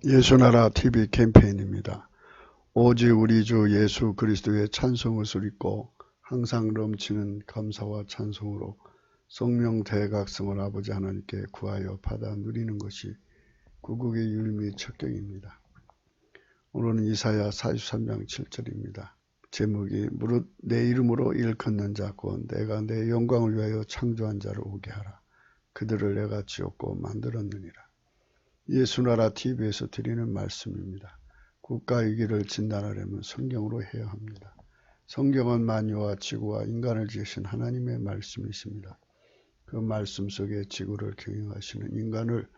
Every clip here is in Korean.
예수나라 TV 캠페인입니다. 오직 우리 주 예수 그리스도의 찬송을 소리고 항상 넘치는 감사와 찬송으로 성령 대각성을 아버지 하나님께 구하여 받아 누리는 것이 구국의 율미 척경입니다. 오늘은 이사야 43장 7절입니다. 제목이 무릇 내 이름으로 일컫는 자 곧 내가 내 영광을 위하여 창조한 자를 오게 하라. 그들을 내가 지었고 만들었느니라. 예수나라 TV에서 드리는 말씀입니다. 국가 위기를 진단하려면 성경으로 해야 합니다. 성경은 만유와 지구와 인간을 지으신 하나님의 말씀이십니다. 그 말씀 속에 지구를 경영하시는 인간을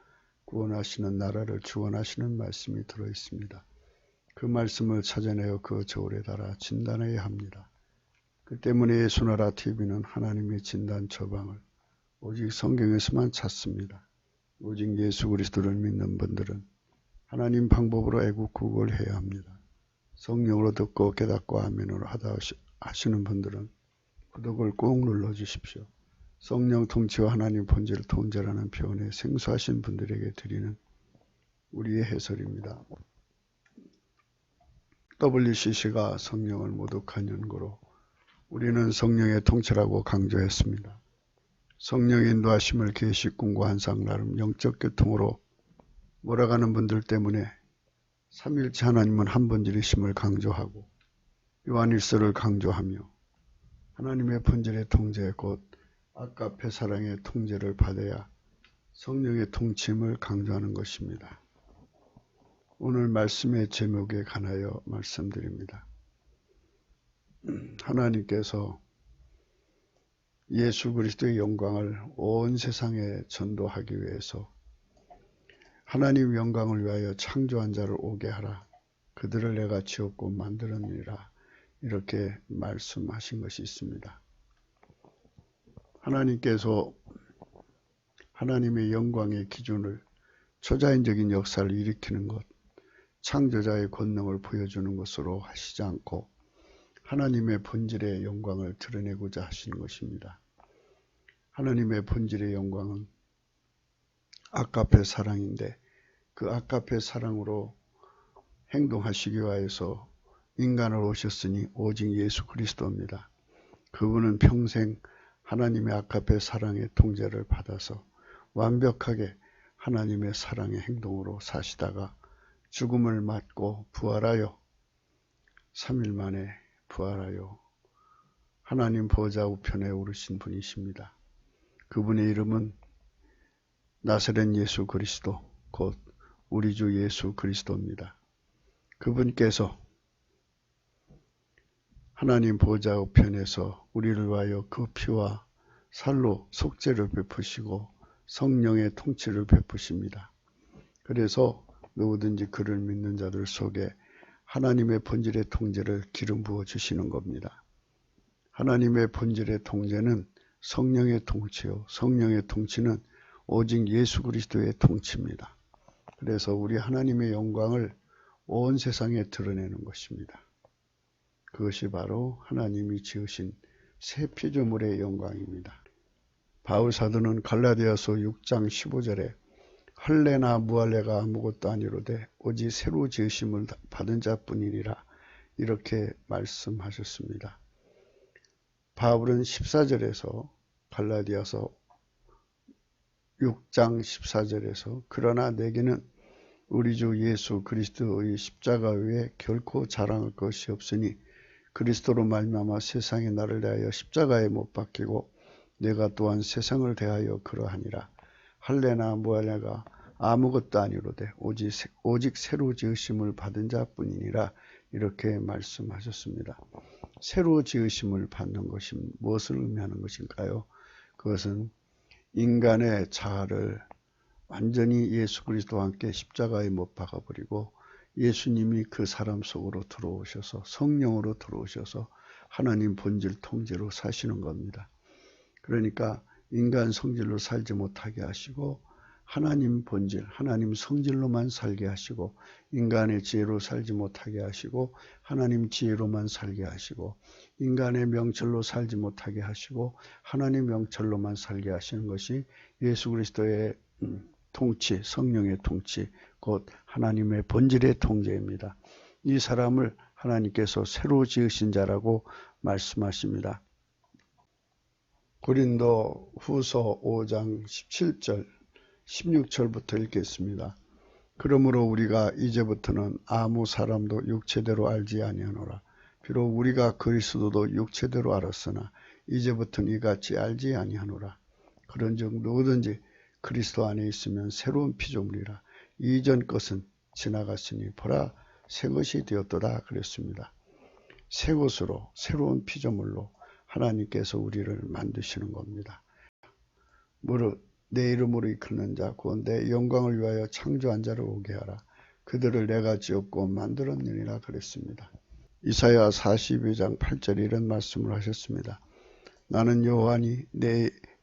구원하시는 나라를 주원하시는 말씀이 들어있습니다. 그 말씀을 찾아내어 그 저울에 달아 진단해야 합니다. 그 때문에 예수나라 TV는 하나님의 진단 처방을 오직 성경에서만 찾습니다. 오직 예수 그리스도를 믿는 분들은 하나님 방법으로 애국국을 해야 합니다. 성령으로 듣고 깨닫고 아멘으로 하다 하시는 분들은 구독을 꼭 눌러주십시오. 성령 통치와 하나님 본질 통제라는 표현에 생소하신 분들에게 드리는 우리의 해설입니다. WCC가 성령을 모독한 연고로 우리는 성령의 통치라고 강조했습니다. 성령 인도하심을 계시 꿈과 환상 나름 영적 교통으로 몰아가는 분들 때문에 삼일체 하나님은 한 본질이심을 강조하고 요한일서를 강조하며 하나님의 본질의 통제 곧 아가페 사랑의 통제를 받아야 성령의 통치임을 강조하는 것입니다. 오늘 말씀의 제목에 관하여 말씀드립니다. 하나님께서 예수 그리스도의 영광을 온 세상에 전도하기 위해서 하나님 영광을 위하여 창조한 자를 오게 하라. 그들을 내가 지었고 만들었느니라. 이렇게 말씀하신 것이 있습니다. 하나님께서 하나님의 영광의 기준을 초자연적인 역사를 일으키는 것, 창조자의 권능을 보여주는 것으로 하시지 않고 하나님의 본질의 영광을 드러내고자 하시는 것입니다. 하나님의 본질의 영광은 아가페 사랑인데 그 아가페 사랑으로 행동하시기 위하여서 인간을 오셨으니 오직 예수 그리스도입니다. 그분은 평생 하나님의 아가페 사랑의 통제를 받아서 완벽하게 하나님의 사랑의 행동으로 사시다가 죽음을 맞고 부활하여 3일 만에 부활하여 하나님 보좌 우편에 오르신 분이십니다. 그분의 이름은 나사렛 예수 그리스도 곧 우리 주 예수 그리스도입니다. 그분께서 하나님 보좌 우편에서 우리를 위하여 그 피와 살로 속죄를 베푸시고 성령의 통치를 베푸십니다. 그래서 누구든지 그를 믿는 자들 속에 하나님의 본질의 통제를 기름 부어 주시는 겁니다. 하나님의 본질의 통제는 성령의 통치요. 성령의 통치는 오직 예수 그리스도의 통치입니다. 그래서 우리 하나님의 영광을 온 세상에 드러내는 것입니다. 그것이 바로 하나님이 지으신 새 피조물의 영광입니다. 바울 사도는 갈라디아서 6장 15절에 할례나 무할례가 아무것도 아니로되 오직 새로 지으심을 받은 자뿐이니라 이렇게 말씀하셨습니다. 바울은 14절에서 갈라디아서 6장 14절에서 그러나 내게는 우리 주 예수 그리스도의 십자가 외에 결코 자랑할 것이 없으니 그리스도로 말미암아 세상이 나를 대하여 십자가에 못 박히고 내가 또한 세상을 대하여 그러하니라. 할례나 무할례가 아무것도 아니로되 오직 새로 지으심을 받은 자뿐이니라 이렇게 말씀하셨습니다. 새로 지으심을 받는 것이 무엇을 의미하는 것일까요? 그것은 인간의 자아를 완전히 예수 그리스도와 함께 십자가에 못 박아버리고 예수님이 그 사람 속으로 들어오셔서 성령으로 들어오셔서 하나님 본질 통제로 사시는 겁니다. 그러니까 인간 성질로 살지 못하게 하시고 하나님 본질, 하나님 성질로만 살게 하시고 인간의 지혜로 살지 못하게 하시고 하나님 지혜로만 살게 하시고 인간의 명철로 살지 못하게 하시고 하나님 명철로만 살게 하시는 것이 예수 그리스도의 통치, 성령의 통치, 곧 하나님의 본질의 통제입니다. 이 사람을 하나님께서 새로 지으신 자라고 말씀하십니다. 고린도 후서 5장 17절, 16절부터 읽겠습니다. 그러므로 우리가 이제부터는 아무 사람도 육체대로 알지 아니하노라. 비록 우리가 그리스도도 육체대로 알았으나 이제부터는 이같이 알지 아니하노라. 그런즉 누구든지 그리스도 안에 있으면 새로운 피조물이라. 이전 것은 지나갔으니 보라 새 것이 되었도다 그랬습니다. 새 것으로 새로운 피조물로 하나님께서 우리를 만드시는 겁니다. 무릇 내 이름으로 이끄는 자 곧 내 영광을 위하여 창조한 자를 오게 하라. 그들을 내가 지었고 만들었느니라 그랬습니다. 이사야 42장 8절에 이런 말씀을 하셨습니다. 나는 여호와니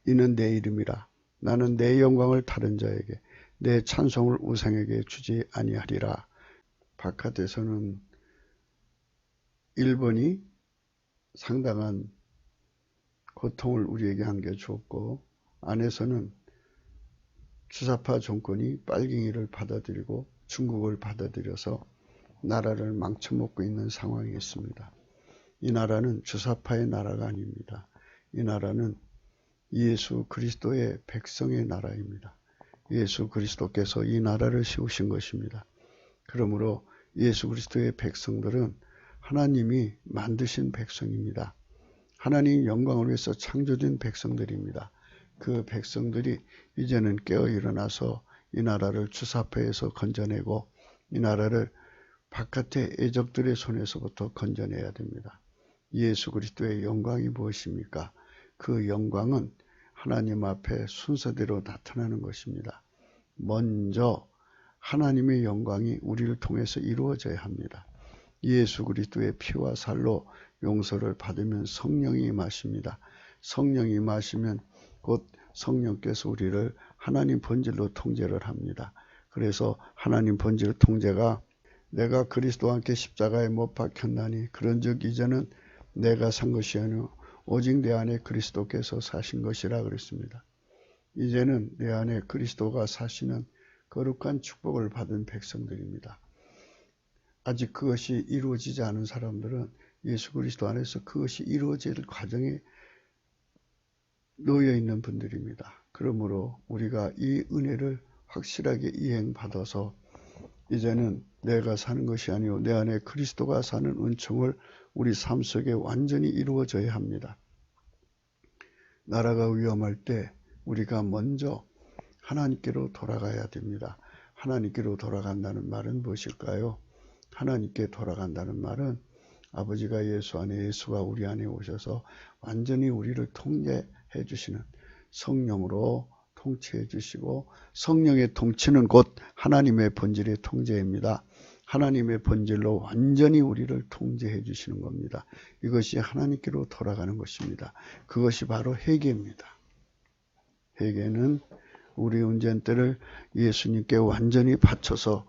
이는 내 이름이라. 나는 내 영광을 다른 자에게 내 찬송을 우상에게 주지 아니하리라. 바깥에서는 1번이 상당한 고통을 우리에게 안겨주었고 안에서는 주사파 정권이 빨갱이를 받아들이고 중국을 받아들여서 나라를 망쳐먹고 있는 상황이 있습니다. 이 나라는 주사파의 나라가 아닙니다. 이 나라는 예수 그리스도의 백성의 나라입니다. 예수 그리스도께서 이 나라를 세우신 것입니다. 그러므로 예수 그리스도의 백성들은 하나님이 만드신 백성입니다. 하나님 영광을 위해서 창조된 백성들입니다. 그 백성들이 이제는 깨어 일어나서 이 나라를 주사파에서 건져내고 이 나라를 바깥의 애적들의 손에서부터 건져내야 됩니다. 예수 그리스도의 영광이 무엇입니까? 그 영광은 하나님 앞에 순서대로 나타나는 것입니다. 먼저 하나님의 영광이 우리를 통해서 이루어져야 합니다. 예수 그리스도의 피와 살로 용서를 받으면 성령이 임하십니다. 성령이 임하시면 곧 성령께서 우리를 하나님 본질로 통제를 합니다. 그래서 하나님 본질 통제가 내가 그리스도와 함께 십자가에 못 박혔나니 그런즉 이제는 내가 산 것이 아니오 오직 내 안에 그리스도께서 사신 것이라 그랬습니다. 이제는 내 안에 그리스도가 사시는 거룩한 축복을 받은 백성들입니다. 아직 그것이 이루어지지 않은 사람들은 예수 그리스도 안에서 그것이 이루어질 과정에 놓여 있는 분들입니다. 그러므로 우리가 이 은혜를 확실하게 이행받아서 이제는 내가 사는 것이 아니오 내 안에 그리스도가 사는 은총을 우리 삶 속에 완전히 이루어져야 합니다. 나라가 위험할 때 우리가 먼저 하나님께로 돌아가야 됩니다. 하나님께로 돌아간다는 말은 무엇일까요? 하나님께 돌아간다는 말은 아버지가 예수 안에 예수가 우리 안에 오셔서 완전히 우리를 통제해 주시는 성령으로 통치해 주시고 성령의 통치는 곧 하나님의 본질의 통제입니다. 하나님의 본질로 완전히 우리를 통제해 주시는 겁니다. 이것이 하나님께로 돌아가는 것입니다. 그것이 바로 회개입니다. 회개는 우리 운전대를 예수님께 완전히 바쳐서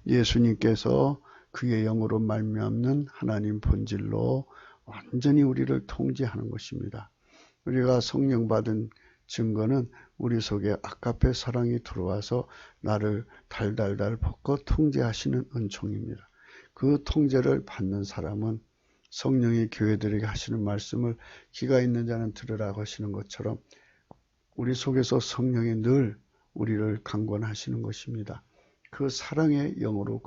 예수님께서 그의 영으로 말미암는 하나님 본질로 완전히 우리를 통제하는 것입니다. 우리가 성령 받은 증거는 우리 속에 아가페 사랑이 들어와서 나를 달달달 벗고 통제하시는 은총입니다. 그 통제를 받는 사람은 성령이 교회들에게 하시는 말씀을 귀가 있는 자는 들으라고 하시는 것처럼 우리 속에서 성령이 늘 우리를 강권하시는 것입니다. 그 사랑의 영으로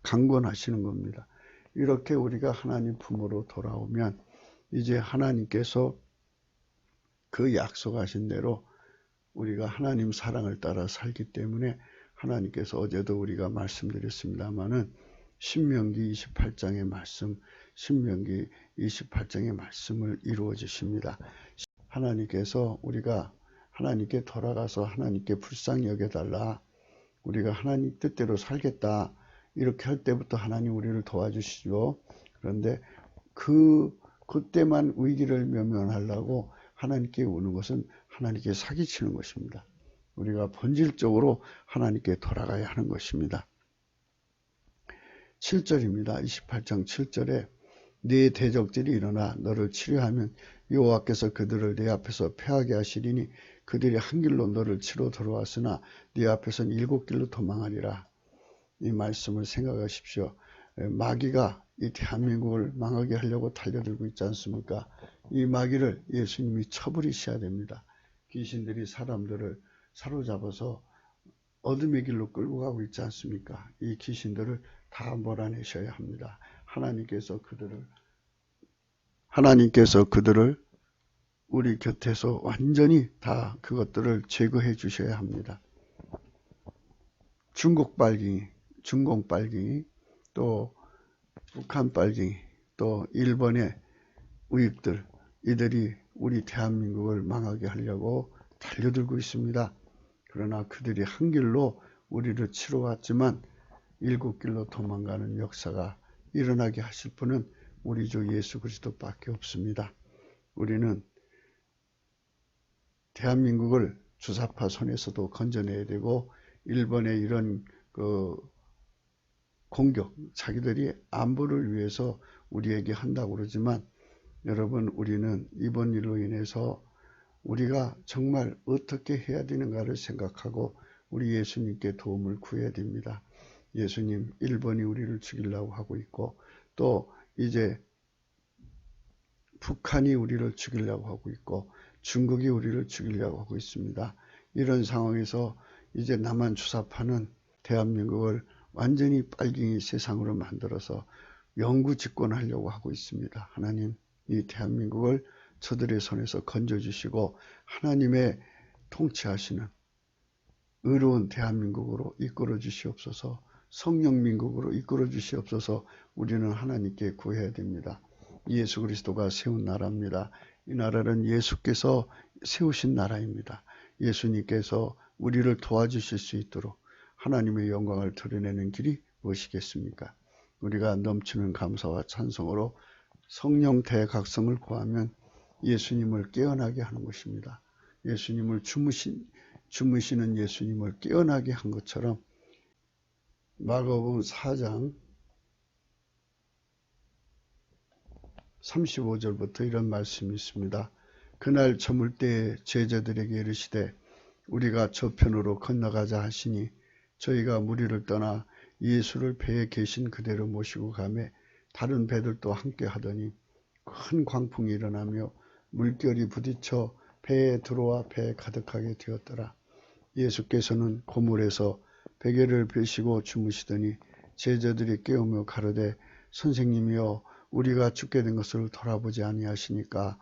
강권하시는 겁니다. 이렇게 우리가 하나님 품으로 돌아오면 이제 하나님께서 그 약속하신 대로 우리가 하나님 사랑을 따라 살기 때문에 하나님께서 어제도 우리가 말씀드렸습니다마는 신명기 28장의 말씀, 신명기 28장의 말씀을 이루어 주십니다. 하나님께서 우리가 하나님께 돌아가서 하나님께 불쌍히 여겨달라. 우리가 하나님 뜻대로 살겠다. 이렇게 할 때부터 하나님 우리를 도와주시죠. 그런데 그때만 위기를 면면하려고 하나님께 오는 것은 하나님께 사기치는 것입니다. 우리가 본질적으로 하나님께 돌아가야 하는 것입니다. 7절입니다. 28장 7절에 네 대적들이 일어나 너를 치려하면 여호와께서 그들을 내 앞에서 패하게 하시리니 그들이 한 길로 너를 치러 들어왔으나 네 앞에서는 7길로 도망하리라. 이 말씀을 생각하십시오. 마귀가 이 대한민국을 망하게 하려고 달려들고 있지 않습니까? 이 마귀를 예수님이 쳐버리셔야 됩니다. 귀신들이 사람들을 사로잡아서 어둠의 길로 끌고 가고 있지 않습니까? 이 귀신들을 다 몰아내셔야 합니다. 하나님께서 그들을 우리 곁에서 완전히 다 그것들을 제거해 주셔야 합니다. 중국 빨갱이, 또 북한 빨갱이, 또 일본의 우익들, 이들이 우리 대한민국을 망하게 하려고 달려들고 있습니다. 그러나 그들이 한 길로 우리를 치러 왔지만 7길로 도망가는 역사가 일어나게 하실 분은 우리 주 예수 그리스도밖에 없습니다. 우리는 대한민국을 주사파 손에서도 건져내야 되고, 일본의 이런 공격, 자기들이 안보를 위해서 우리에게 한다고 그러지만, 여러분, 우리는 이번 일로 인해서 우리가 정말 어떻게 해야 되는가를 생각하고 우리 예수님께 도움을 구해야 됩니다. 예수님, 일본이 우리를 죽이려고 하고 있고, 또 이제 북한이 우리를 죽이려고 하고 있고, 중국이 우리를 죽이려고 하고 있습니다. 이런 상황에서 이제 남한 주사파는 대한민국을 완전히 빨갱이 세상으로 만들어서 영구 집권하려고 하고 있습니다. 하나님, 이 대한민국을 저들의 손에서 건져주시고 하나님의 통치하시는 의로운 대한민국으로 이끌어 주시옵소서. 성령민국으로 이끌어 주시옵소서. 우리는 하나님께 구해야 됩니다. 예수 그리스도가 세운 나라입니다. 이 나라는 예수께서 세우신 나라입니다. 예수님께서 우리를 도와주실 수 있도록 하나님의 영광을 드러내는 길이 무엇이겠습니까? 우리가 넘치는 감사와 찬송으로 성령 대각성을 구하면 예수님을 깨어나게 하는 것입니다. 예수님을 주무시는 예수님을 깨어나게 한 것처럼 마가복음 4장 35절부터 이런 말씀이 있습니다. 그날 저물 때에 제자들에게 이르시되 우리가 저편으로 건너가자 하시니 저희가 무리를 떠나 예수를 배에 계신 그대로 모시고 가매 다른 배들도 함께 하더니 큰 광풍이 일어나며 물결이 부딪혀 배에 들어와 배에 가득하게 되었더라. 예수께서는 고물에서 베개를 펴시고 주무시더니 제자들이 깨우며 가로되 선생님이여 우리가 죽게 된 것을 돌아보지 아니하시니까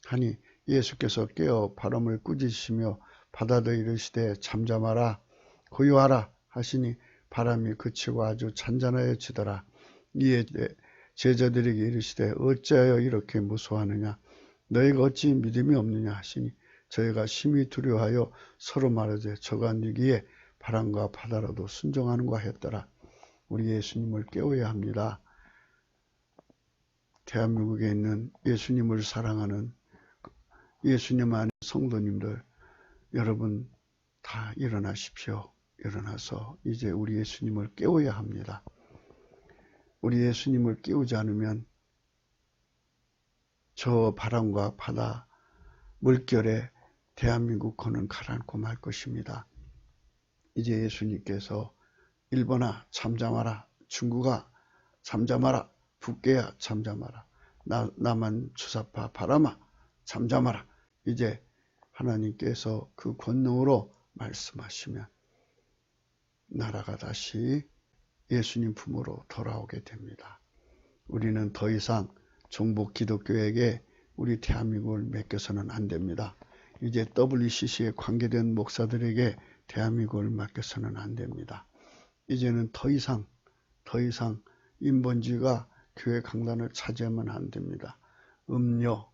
하니 예수께서 깨어 바람을 꾸짖으시며 바다도 이르시되 잠잠하라 고요하라 하시니 바람이 그치고 아주 잔잔하여지더라. 이에 제자들에게 이르시되 어찌하여 이렇게 무서워하느냐 너희가 어찌 믿음이 없느냐 하시니 저희가 심히 두려워하여 서로 말하되 저가 누기에 바람과 바다라도 순종하는가 했더라. 우리 예수님을 깨워야 합니다. 대한민국에 있는 예수님을 사랑하는 예수님 안에 성도님들 여러분 다 일어나십시오. 일어나서 이제 우리 예수님을 깨워야 합니다. 우리 예수님을 깨우지 않으면 저 바람과 바다 물결에 대한민국 거는 가라앉고 말 것입니다. 이제 예수님께서 일본아 잠잠하라 중국아 잠잠하라 북계야 잠잠하라 남한 주사파 바람아 잠잠하라 이제 하나님께서 그 권능으로 말씀하시면 나라가 다시 예수님 품으로 돌아오게 됩니다. 우리는 더 이상 종북 기독교에게 우리 대한민국을 맡겨서는 안 됩니다. 이제 WCC에 관계된 목사들에게 대한민국을 맡겨서는 안 됩니다. 이제는 더 이상 인본주의가 교회 강단을 차지하면 안 됩니다. 음료,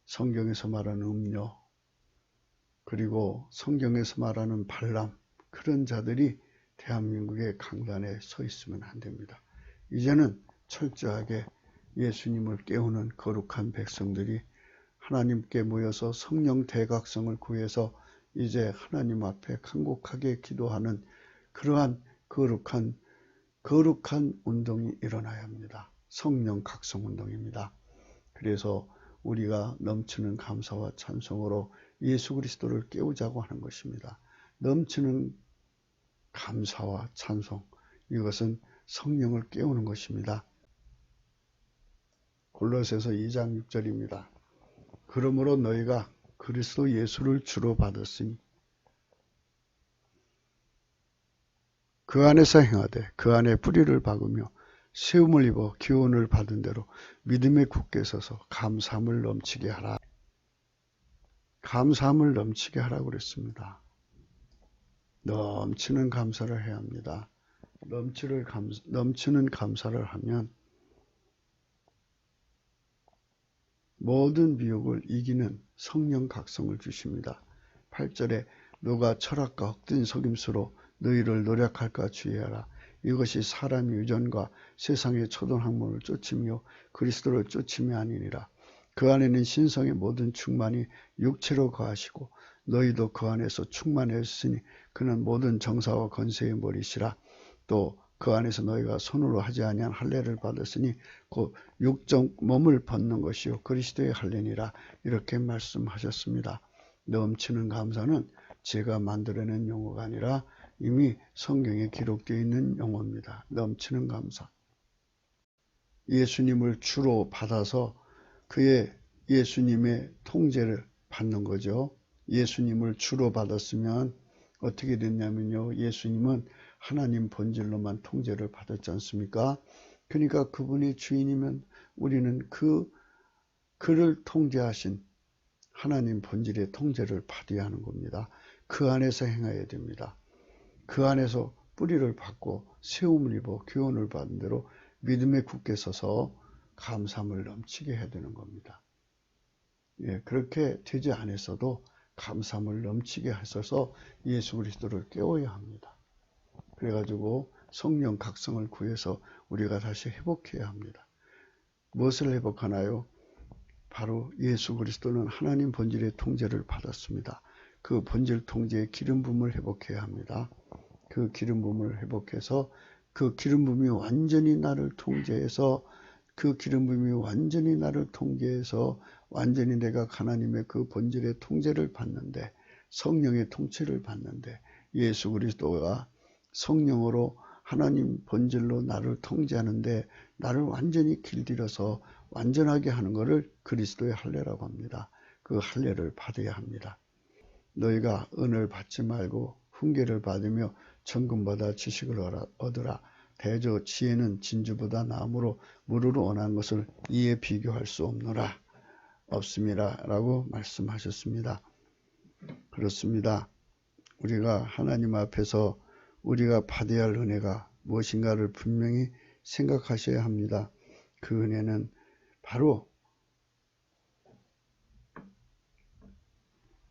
성경에서 말하는 음료, 그리고 성경에서 말하는 발람, 그런 자들이 대한민국의 강단에 서 있으면 안 됩니다. 이제는 철저하게 예수님을 깨우는 거룩한 백성들이 하나님께 모여서 성령 대각성을 구해서 이제 하나님 앞에 간곡하게 기도하는 그러한 거룩한 운동이 일어나야 합니다. 성령 각성 운동입니다. 그래서 우리가 넘치는 감사와 찬송으로 예수 그리스도를 깨우자고 하는 것입니다. 넘치는 감사와 찬송, 이것은 성령을 깨우는 것입니다. 골로새서 2장 6절입니다. 그러므로 너희가 그리스도 예수를 주로 받았으니 그 안에서 행하되 그 안에 뿌리를 박으며 세움을 입어 기원을 받은 대로 믿음에 굳게 서서 감사함을 넘치게 하라. 감사함을 넘치게 하라고 그랬습니다. 넘치는 감사를 해야 합니다. 넘치는 감사를 하면 모든 미혹을 이기는 성령 각성을 주십니다. 8절에 너가 철학과 헛된 속임수로 너희를 노력할까 주의하라. 이것이 사람의 유전과 세상의 초등학문을 쫓으며 그리스도를 쫓음이 아니니라. 그 안에는 신성의 모든 충만이 육체로 거하시고 너희도 그 안에서 충만하였으니 그는 모든 정사와 권세의 머리시라. 또 그 안에서 너희가 손으로 하지 아니한 할례를 받았으니 곧 육적 몸을 벗는 것이요 그리스도의 할례니라. 이렇게 말씀하셨습니다. 넘치는 감사는 제가 만들어낸 용어가 아니라 이미 성경에 기록되어 있는 용어입니다. 넘치는 감사. 예수님을 주로 받아서 예수님의 통제를 받는 거죠. 예수님을 주로 받았으면 어떻게 됐냐면요. 예수님은 하나님 본질로만 통제를 받았지 않습니까? 그러니까 그분이 주인이면 우리는 그를 통제하신 하나님 본질의 통제를 받아야 하는 겁니다. 그 안에서 행해야 됩니다. 그 안에서 뿌리를 받고 세움을 입어 교훈을 받은 대로 믿음에 굳게 서서 감사함을 넘치게 해야 되는 겁니다. 예, 그렇게 되지 않았어도 감사함을 넘치게 하셔서 예수 그리스도를 깨워야 합니다. 그래가지고 성령 각성을 구해서 우리가 다시 회복해야 합니다. 무엇을 회복하나요? 바로 예수 그리스도는 하나님 본질의 통제를 받았습니다. 그 본질 통제의 기름 부음을 회복해야 합니다. 그 기름 부음을 회복해서 그 기름 부음이 완전히 나를 통제해서 완전히 내가 하나님의 그 본질의 통제를 받는데, 성령의 통치를 받는데, 예수 그리스도가 성령으로 하나님 본질로 나를 통제하는데 나를 완전히 길들여서 완전하게 하는 것을 그리스도의 할례라고 합니다. 그 할례를 받아야 합니다. 너희가 은을 받지 말고 훈계를 받으며 천금보다 지식을 얻으라. 대저 지혜는 진주보다 나음으로 무르르 원하는 것을 이에 비교할 수 없습니다. 라고 말씀하셨습니다. 그렇습니다. 우리가 하나님 앞에서 우리가 받아야 할 은혜가 무엇인가를 분명히 생각하셔야 합니다. 그 은혜는 바로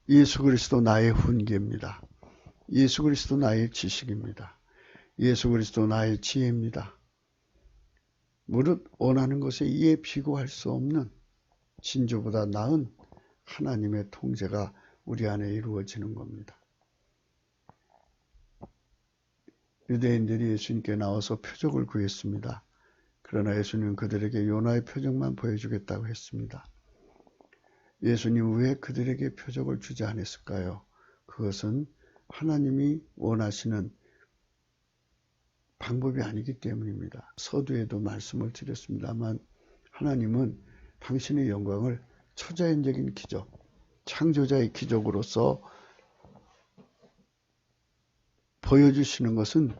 예수 그리스도 나의 훈계입니다. 예수 그리스도 나의 지식입니다. 예수 그리스도 나의 지혜입니다. 무릇 원하는 것에 이에 비교할 수 없는 진주보다 나은 하나님의 통제가 우리 안에 이루어지는 겁니다. 유대인들이 예수님께 나와서 표적을 구했습니다. 그러나 예수님은 그들에게 요나의 표적만 보여주겠다고 했습니다. 예수님 왜 그들에게 표적을 주지 않았을까요? 그것은 하나님이 원하시는 방법이 아니기 때문입니다. 서두에도 말씀을 드렸습니다만 하나님은 당신의 영광을 초자연적인 기적, 창조자의 기적으로서 보여주시는 것은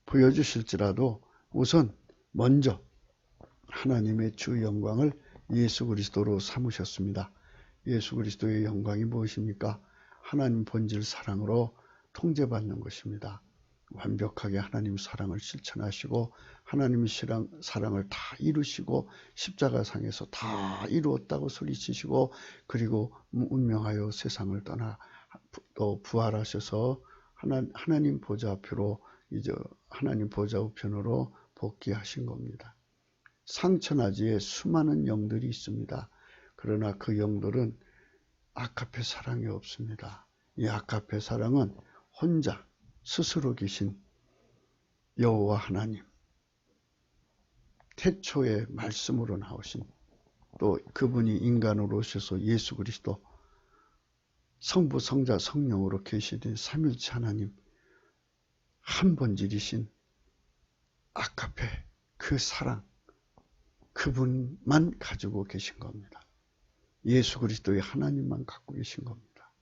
보여주실지라도 우선 먼저 하나님의 주 영광을 예수 그리스도로 삼으셨습니다. 예수 그리스도의 영광이 무엇입니까? 하나님 본질 사랑으로 통제받는 것입니다. 완벽하게 하나님 사랑을 실천하시고 하나님의 사랑을 다 이루시고 십자가상에서 다 이루었다고 소리치시고 그리고 운명하여 세상을 떠나 또 부활하셔서 하나님 보좌 앞으로 이제 하나님 보좌 우편으로 복귀하신 겁니다. 상천하지에 수많은 영들이 있습니다. 그러나 그 영들은 아카페 사랑이 없습니다. 이 아카페 사랑은 혼자 스스로 계신 여호와 하나님, 태초의 말씀으로 나오신 또 그분이 인간으로 오셔서 예수 그리스도 성부, 성자, 성령으로 계시된 삼일체 하나님 한 본질이신 아가페 그 사랑 그분만 가지고 계신 겁니다. 예수 그리스도의 하나님만 갖고 계신 겁니다.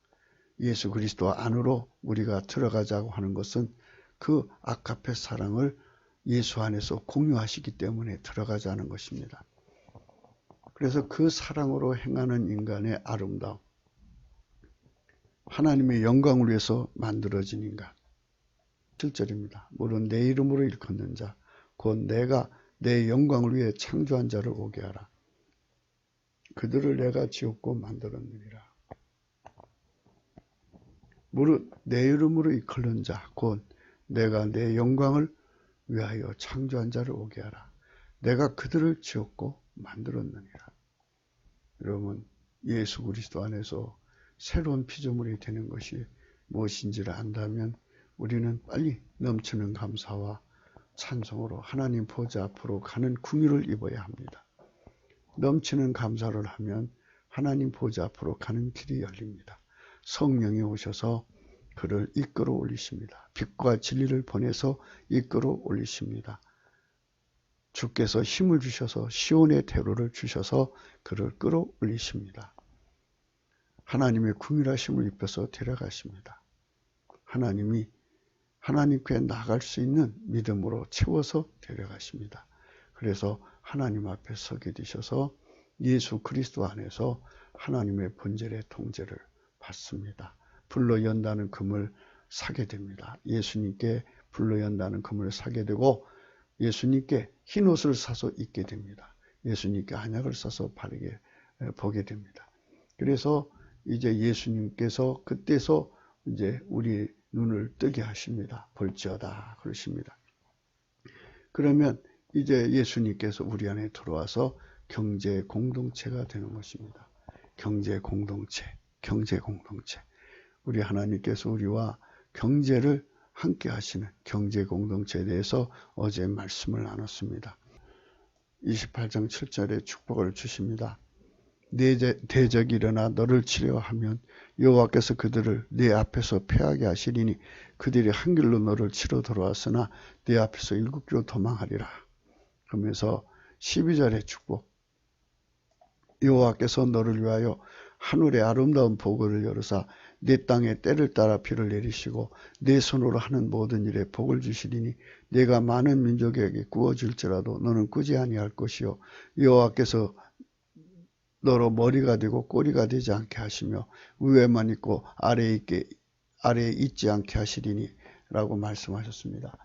예수 그리스도 안으로 우리가 들어가자고 하는 것은 그 아가페 사랑을 예수 안에서 공유하시기 때문에 들어가자는 것입니다. 그래서 그 사랑으로 행하는 인간의 아름다움, 하나님의 영광을 위해서 만들어진 인간. 7절입니다. 물은 내 이름으로 일컫는 자, 곧 내가 내 영광을 위해 창조한 자를 오게 하라. 그들을 내가 지었고 만들었느니라. 무릇 내 이름으로 일컫는 자, 곧 내가 내 영광을 위하여 창조한 자를 오게 하라. 내가 그들을 지었고 만들었느니라. 여러분, 예수 그리스도 안에서 새로운 피조물이 되는 것이 무엇인지를 안다면 우리는 빨리 넘치는 감사와 찬송으로 하나님 보좌 앞으로 가는 궁유를 입어야 합니다. 넘치는 감사를 하면 하나님 보좌 앞으로 가는 길이 열립니다. 성령이 오셔서 그를 이끌어 올리십니다. 빛과 진리를 보내서 이끌어 올리십니다. 주께서 힘을 주셔서 시온의 대로를 주셔서 그를 끌어올리십니다. 하나님의 궁일하심을 입혀서 데려가십니다. 하나님이 하나님께 나갈 수 있는 믿음으로 채워서 데려가십니다. 그래서 하나님 앞에 서게 되셔서 예수 그리스도 안에서 하나님의 본질의 통제를 받습니다. 불로 연다는 금을 사게 됩니다. 예수님께 불로 연다는 금을 사게 되고 예수님께 흰옷을 사서 입게 됩니다. 예수님께 한약을 사서 바르게 보게 됩니다. 그래서 이제 예수님께서 그때서 이제 우리 눈을 뜨게 하십니다. 볼지어다 그러십니다. 그러면 이제 예수님께서 우리 안에 들어와서 경제 공동체가 되는 것입니다. 경제 공동체. 우리 하나님께서 우리와 경제를 함께 하시는 경제 공동체에 대해서 어제 말씀을 나눴습니다. 28장 7절에 축복을 주십니다. 네 대적이 일어나 너를 치려하면 여호와께서 그들을 네 앞에서 패하게 하시리니 그들이 한 길로 너를 치러 들어왔으나 네 앞에서 7길로 도망하리라. 그러면서 12절의 축복. 여호와께서 너를 위하여 하늘의 아름다운 보고를 열으사 내 땅에 때를 따라 비를 내리시고 내 손으로 하는 모든 일에 복을 주시리니 내가 많은 민족에게 구워줄지라도 너는 꾸지 아니할 것이요 여호와께서 너로 머리가 되고 꼬리가 되지 않게 하시며 위에만 있고 아래에 있지 않게 하시리니 라고 말씀하셨습니다.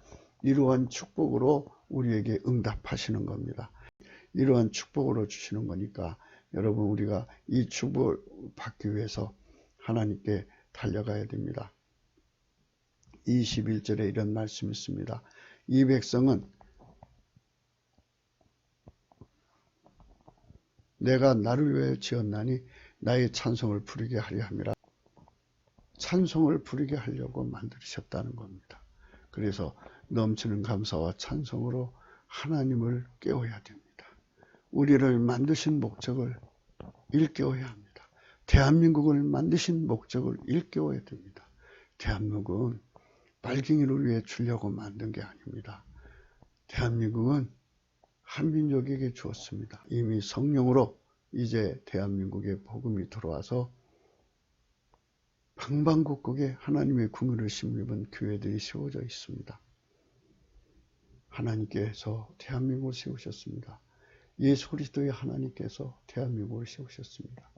이러한 축복으로 우리에게 응답하시는 겁니다. 이러한 축복으로 주시는 거니까 여러분 우리가 이 축복을 받기 위해서 하나님께 달려가야 됩니다. 21절에 이런 말씀이 있습니다. 이 백성은 내가 나를 위하여 지었나니 나의 찬송을 부르게 하려 함이라. 찬송을 부르게 하려고 만드셨다는 겁니다. 그래서 넘치는 감사와 찬송으로 하나님을 깨워야 됩니다. 우리를 만드신 목적을 일깨워야 합니다. 대한민국을 만드신 목적을 일깨워야 됩니다. 대한민국은 빨갱이를 위해 주려고 만든 게 아닙니다. 대한민국은 한민족에게 주었습니다. 이미 성령으로 이제 대한민국에 복음이 들어와서 방방곡곡에 하나님의 궁유를 심입은 교회들이 세워져 있습니다. 하나님께서 대한민국을 세우셨습니다. 예수 그리스도의 하나님께서 대한민국을 세우셨습니다.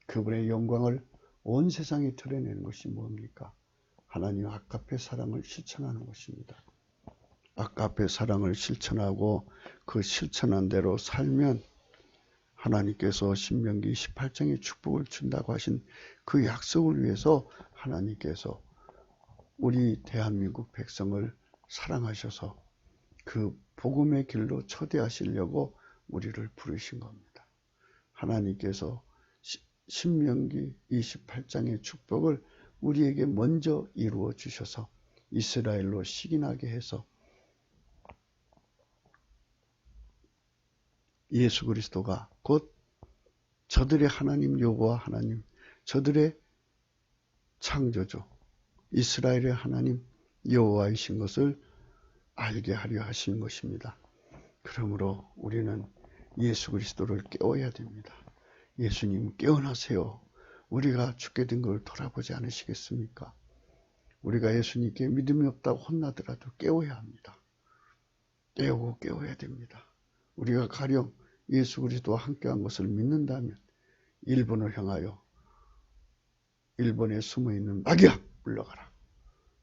그분의 영광을 온 세상에 드러내는 것이 뭡니까? 하나님 아가페 사랑을 실천하는 것입니다. 아가페 사랑을 실천하고 그 실천한 대로 살면 하나님께서 신명기 18장의 축복을 준다고 하신 그 약속을 위해서 하나님께서 우리 대한민국 백성을 사랑하셔서 그 복음의 길로 초대하시려고 우리를 부르신 겁니다. 하나님께서 신명기 28장의 축복을 우리에게 먼저 이루어 주셔서 이스라엘로 식인하게 해서 예수 그리스도가 곧 저들의 하나님 여호와 하나님, 저들의 창조주 이스라엘의 하나님 여호와이신 것을 알게 하려 하신 것입니다. 그러므로 우리는 예수 그리스도를 깨워야 됩니다. 예수님 깨어나세요. 우리가 죽게 된 걸 돌아보지 않으시겠습니까? 우리가 예수님께 믿음이 없다고 혼나더라도 깨워야 합니다. 깨워야 됩니다. 우리가 가령 예수 그리스도와 함께한 것을 믿는다면 일본을 향하여 일본에 숨어있는 마귀야 물러가라.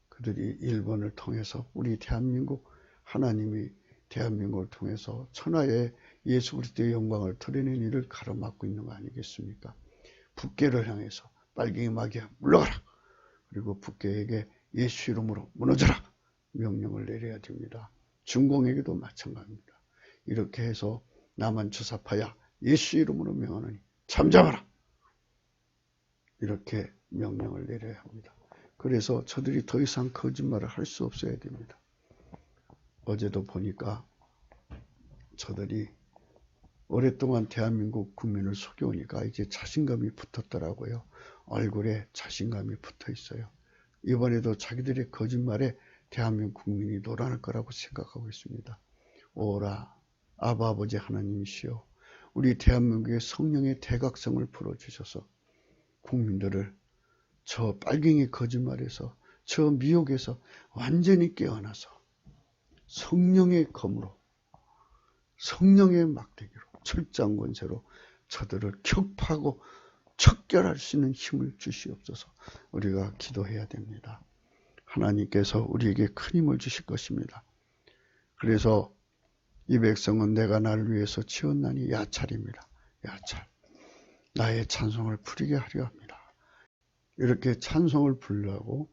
그들이 일본을 통해서 우리 대한민국 하나님이 대한민국을 통해서 천하의 예수 그리스도의 영광을 드러내는 일을 가로막고 있는 거 아니겠습니까? 북계를 향해서 빨갱이 마귀야 물러가라. 그리고 북계에게 예수 이름으로 무너져라. 명령을 내려야 됩니다. 중공에게도 마찬가지입니다. 이렇게 해서 남한 주사파야 예수 이름으로 명하노니 잠잠하라. 이렇게 명령을 내려야 합니다. 그래서 저들이 더 이상 거짓말을 할 수 없어야 됩니다. 어제도 보니까 저들이 오랫동안 대한민국 국민을 속여오니까 이제 자신감이 붙었더라고요. 얼굴에 자신감이 붙어 있어요. 이번에도 자기들의 거짓말에 대한민국 국민이 놀아날 거라고 생각하고 있습니다. 오라 아버지 하나님이시여, 우리 대한민국의 성령의 대각성을 풀어주셔서 국민들을 저 빨갱이 거짓말에서 저 미혹에서 완전히 깨어나서 성령의 검으로 성령의 막대기로 철장 권세로 저들을 격파하고 척결할 수 있는 힘을 주시옵소서. 우리가 기도해야 됩니다. 하나님께서 우리에게 큰 힘을 주실 것입니다. 그래서 이 백성은 내가 나를 위해서 지었나니 야찰입니다. 야찰. 나의 찬송을 부르게 하려 합니다. 이렇게 찬송을 부르라고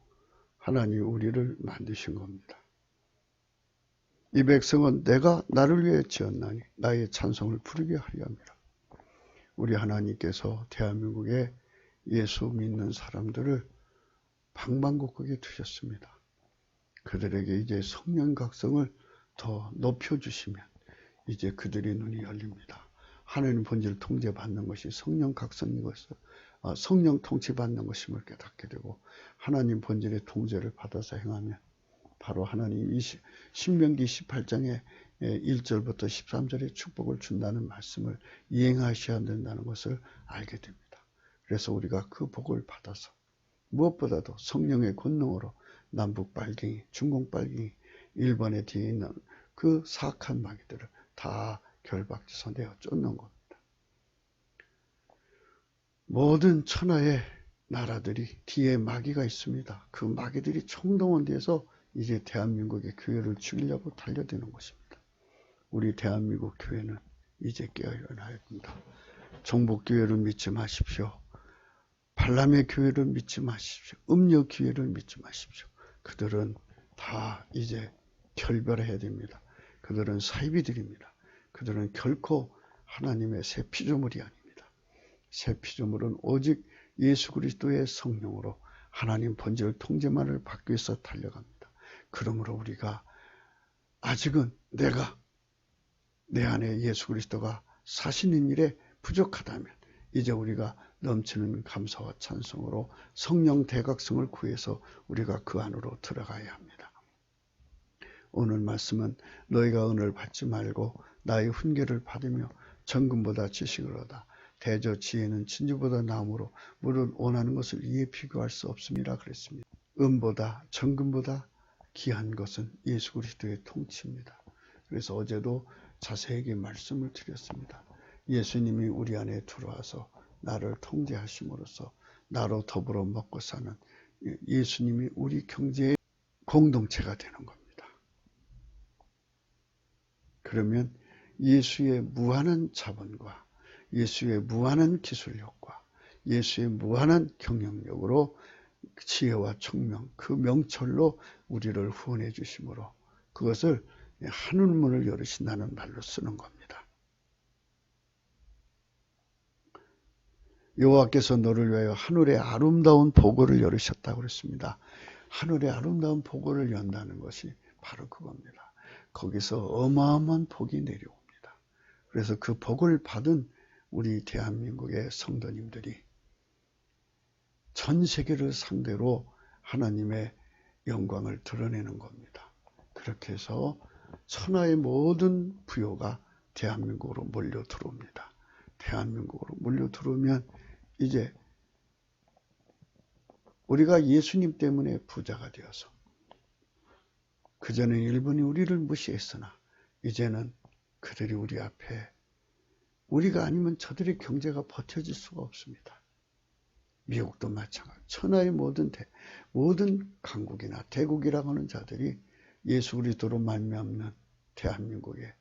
하나님이 우리를 만드신 겁니다. 이 백성은 내가 나를 위해 지었나니 나의 찬송을 부르게 하려 합니다. 우리 하나님께서 대한민국에 예수 믿는 사람들을 방방곡곡에 두셨습니다. 그들에게 이제 성령 각성을 더 높여주시면 이제 그들의 눈이 열립니다. 하나님 본질을 통제받는 것이 성령 각성인 것을 성령 통치받는 것임을 깨닫게 되고 하나님 본질의 통제를 받아서 행하면 바로 하나님이 신명기 18장에 1절부터 13절에 축복을 준다는 말씀을 이행하셔야 된다는 것을 알게 됩니다. 그래서 우리가 그 복을 받아서 무엇보다도 성령의 권능으로 남북 빨갱이, 중공 빨갱이, 일본에 뒤에 있는 그 사악한 마귀들을 다 결박해서 내어 쫓는 겁니다. 모든 천하의 나라들이 뒤에 마귀가 있습니다. 그 마귀들이 총동원돼서 이제 대한민국의 교회를 죽이려고 달려드는 것입니다. 우리 대한민국 교회는 이제 깨어나야 합니다. 종북교회를 믿지 마십시오. 발람의 교회를 믿지 마십시오. 음력 교회를 믿지 마십시오. 그들은 다 이제 결별해야 됩니다. 그들은 사이비들입니다. 그들은 결코 하나님의 새 피조물이 아닙니다. 새 피조물은 오직 예수 그리스도의 성령으로 하나님 본질 통제만을 받기 위해서 달려갑니다. 그러므로 우리가 아직은 내가 내 안에 예수 그리스도가 사시는 일에 부족하다면 이제 우리가 넘치는 감사와 찬송으로 성령 대각성을 구해서 우리가 그 안으로 들어가야 합니다. 오늘 말씀은 너희가 은혜를 받지 말고 나의 훈계를 받으며 정금보다 지식을 얻어 대저 지혜는 진주보다 나음으로 물을 원하는 것을 이에 비교할 수 없음이라 그랬습니다. 은보다 정금보다 귀한 것은 예수 그리스도의 통치입니다. 그래서 어제도 자세하게 말씀을 드렸습니다. 예수님이 우리 안에 들어와서 나를 통제하심으로써 나로 더불어 먹고 사는 예수님이 우리 경제의 공동체가 되는 겁니다. 그러면 예수의 무한한 자본과 예수의 무한한 기술력과 예수의 무한한 경영력으로 지혜와 총명, 그 명철로 우리를 후원해 주심으로 그것을 하늘문을 열으신다는 말로 쓰는 겁니다. 여호와께서 너를 위하여 하늘의 아름다운 보고를 열으셨다고 그랬습니다. 하늘의 아름다운 보고를 연다는 것이 바로 그겁니다. 거기서 어마어마한 복이 내려옵니다. 그래서 그 복을 받은 우리 대한민국의 성도님들이 전 세계를 상대로 하나님의 영광을 드러내는 겁니다. 그렇게 해서 천하의 모든 부요가 대한민국으로 몰려 들어옵니다. 대한민국으로 몰려 들어오면 이제 우리가 예수님 때문에 부자가 되어서, 그전에 일본이 우리를 무시했으나 이제는 그들이 우리 앞에, 우리가 아니면 저들의 경제가 버텨질 수가 없습니다. 미국도 마찬가지. 천하의 모든 강국이나 대국이라고 하는 자들이 예수 그리스도로 말미암는 대한민국의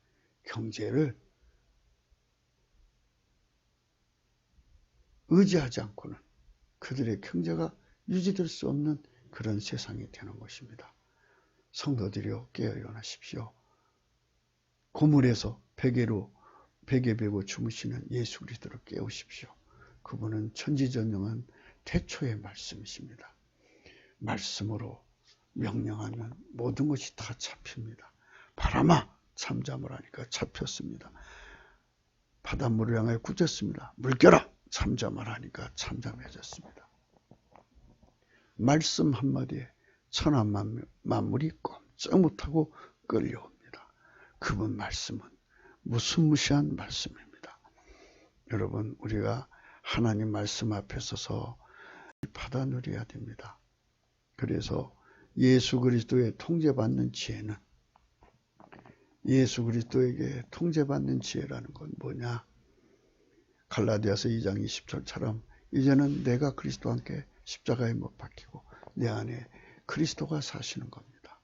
경제를 의지하지 않고는 그들의 경제가 유지될 수 없는 그런 세상이 되는 것입니다. 성도들이여 깨어 일어나십시오. 고물에서 베개 베고 주무시는 예수 그리스도를 깨우십시오. 그분은 천지전능한 태초의 말씀이십니다. 말씀으로 명령하면 모든 것이 다 잡힙니다. 바람아 잠잠을 하니까 잡혔습니다. 바닷물을 향해 굳었습니다. 물결아 잠잠을 하니까 잠잠해졌습니다. 말씀 한마디에 천하 만물이 꼼짝 못하고 끌려옵니다. 그분 말씀은 무시무시한 말씀입니다. 여러분, 우리가 하나님 말씀 앞에 서서 받아 누려야 됩니다. 그래서 예수 그리스도의 통제받는 지혜는, 예수 그리스도에게 통제받는 지혜라는 건 뭐냐? 갈라디아서 2장 20절처럼 이제는 내가 그리스도와 함께 십자가에 못 박히고 내 안에 그리스도가 사시는 겁니다.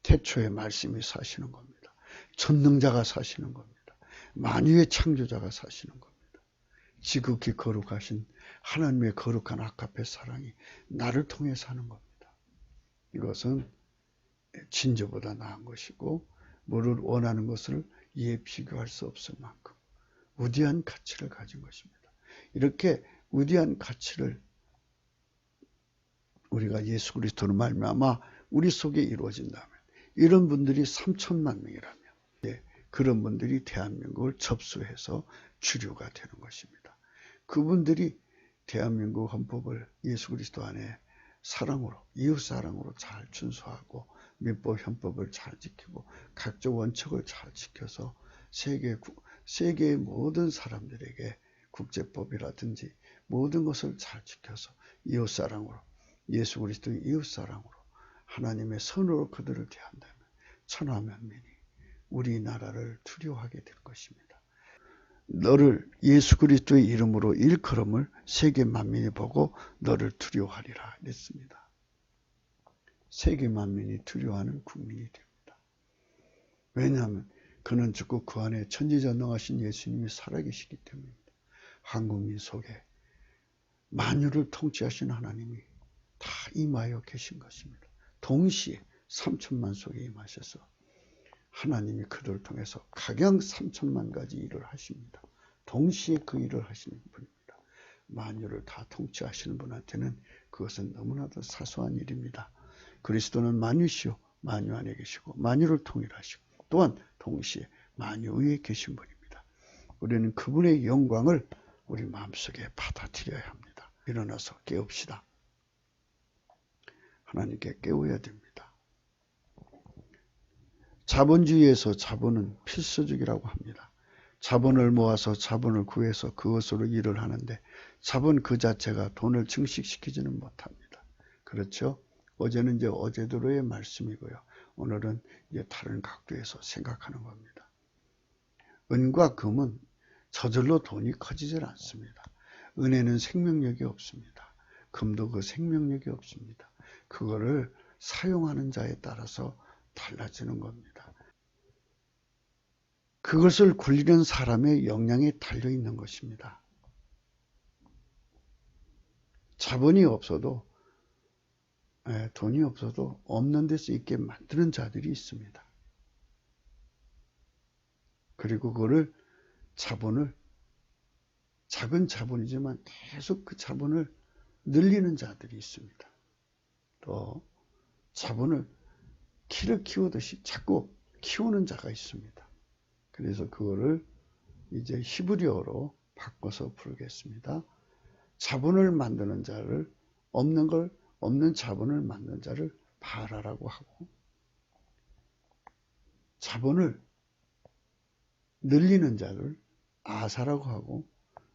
태초의 말씀이 사시는 겁니다. 전능자가 사시는 겁니다. 만유의 창조자가 사시는 겁니다. 지극히 거룩하신 하나님의 거룩한 아카페 사랑이 나를 통해 사는 겁니다. 이것은 진저보다 나은 것이고, 뭐를 원하는 것을 이에 비교할 수 없을 만큼 위대한 가치를 가진 것입니다. 이렇게 위대한 가치를 우리가 예수 그리스도로 말미암아 우리 속에 이루어진다면, 이런 분들이 3천만 명이라면 그런 분들이 대한민국을 접수해서 주류가 되는 것입니다. 그분들이 대한민국 헌법을 예수 그리스도 안에 사랑으로, 이웃사랑으로 잘 준수하고 민법 헌법을 잘 지키고 각종 원칙을 잘 지켜서 세계의 모든 사람들에게 국제법이라든지 모든 것을 잘 지켜서 이웃사랑으로, 예수 그리스도의 이웃사랑으로 하나님의 선으로 그들을 대한다면 천하만민이 우리나라를 두려워하게 될 것입니다. 너를 예수 그리스도의 이름으로 일컬음을 세계 만민이 보고 너를 두려워하리라 했습니다. 세계 만민이 두려워하는 국민이 됩니다. 왜냐하면 그는 죽고 그 안에 천지전능하신 예수님이 살아계시기 때문입니다. 한국민 속에 만유를 통치하신 하나님이 다 임하여 계신 것입니다. 동시에 3천만 속에 임하셔서 하나님이 그들을 통해서 각양 3천만 가지 일을 하십니다. 동시에 그 일을 하시는 분입니다. 만유를 다 통치하시는 분한테는 그것은 너무나도 사소한 일입니다. 그리스도는 만유시요 만유 안에 계시고 만유를 통일하시고 또한 동시에 만유 위에 계신 분입니다. 우리는 그분의 영광을 우리 마음속에 받아들여야 합니다. 일어나서 깨웁시다. 하나님께 깨워야 됩니다. 자본주의에서 자본은 필수적이라고 합니다. 자본을 모아서 자본을 구해서 그것으로 일을 하는데 자본 그 자체가 돈을 증식시키지는 못합니다. 그렇죠? 어제는 이제 어제대로의 말씀이고요. 오늘은 이제 다른 각도에서 생각하는 겁니다. 은과 금은 저절로 돈이 커지질 않습니다. 은에는 생명력이 없습니다. 금도 그 생명력이 없습니다. 그거를 사용하는 자에 따라서 달라지는 겁니다. 그것을 굴리는 사람의 역량에 달려있는 것입니다. 자본이 없어도, 돈이 없어도 없는 데서 있게 만드는 자들이 있습니다. 그리고 그거를 작은 자본이지만 계속 그 자본을 늘리는 자들이 있습니다. 또 자본을 키를 키우듯이 자꾸 키우는 자가 있습니다. 그래서 그거를 이제 히브리어로 바꿔서 부르겠습니다. 자본을 만드는 자를 없는 자본을 만든 자를 바라라고 하고, 자본을 늘리는 자를 아사라고 하고,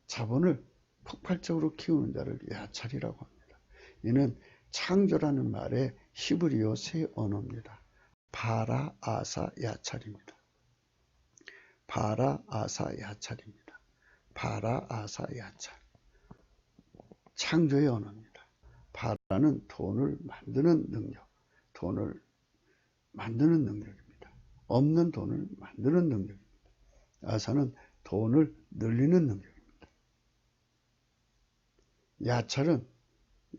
자본을 폭발적으로 키우는 자를 야찰이라고 합니다. 이는 창조라는 말의 히브리어 세 언어입니다. 바라, 아사, 야찰입니다. 바라, 아사, 야찰입니다. 바라, 아사, 야찰. 창조의 언어입니다. 바라는 돈을 만드는 능력, 돈을 만드는 능력입니다. 없는 돈을 만드는 능력입니다. 아사는 돈을 늘리는 능력입니다. 야찰은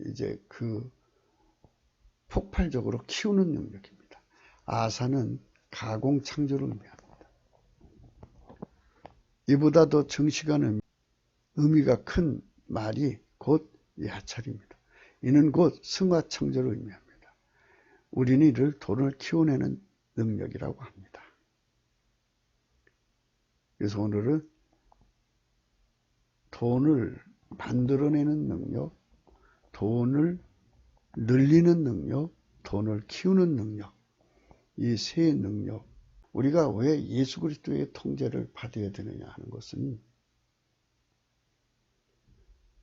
이제 그 폭발적으로 키우는 능력입니다. 아사는 가공 창조를 의미합니다. 이보다 더 정식한 의미가 큰 말이 곧 야찰입니다. 이는 곧 승화 창조를 의미합니다. 우리는 이를 돈을 키워내는 능력이라고 합니다. 그래서 오늘은 돈을 만들어내는 능력, 돈을 늘리는 능력, 돈을 키우는 능력, 이 세 능력, 우리가 왜 예수 그리스도의 통제를 받아야 되느냐 하는 것은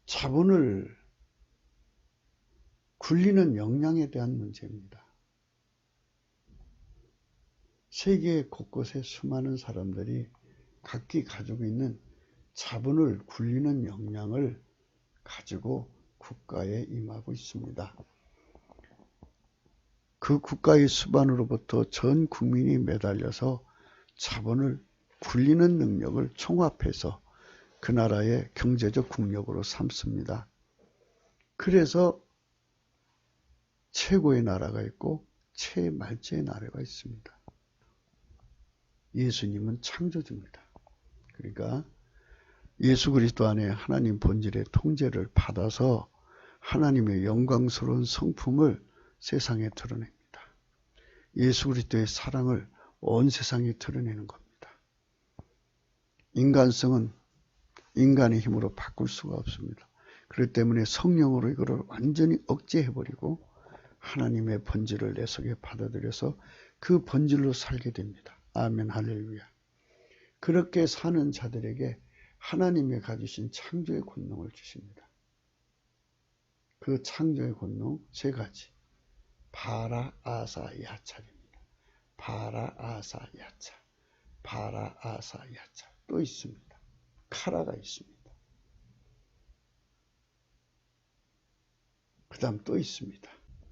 자본을 굴리는 역량에 대한 문제입니다. 세계 곳곳에 수많은 사람들이 각기 가지고 있는 자본을 굴리는 역량을 가지고 국가에 임하고 있습니다. 그 국가의 수반으로부터 전 국민이 매달려서 자본을 굴리는 능력을 총합해서 그 나라의 경제적 국력으로 삼습니다. 그래서 최고의 나라가 있고 최말제의 나라가 있습니다. 예수님은 창조주입니다. 그러니까 예수 그리스도 안에 하나님 본질의 통제를 받아서 하나님의 영광스러운 성품을 세상에 드러냅니다. 예수 그리스도의 사랑을 온 세상에 드러내는 겁니다. 인간성은 인간의 힘으로 바꿀 수가 없습니다. 그렇기 때문에 성령으로 이거를 완전히 억제해버리고 하나님의 본질을 내 속에 받아들여서 그 본질로 살게 됩니다. 아멘, 할렐루야. 그렇게 사는 자들에게 하나님이 가지신 창조의 권능을 주십니다. 그 창조의 권능 세 가지. 바라, 아사, 야찰입니다. 바라, 아사, 야찰. 바라, 아사, 야찰. 또 있습니다. 카라가 있습니다. 그 다음 또 있습니다.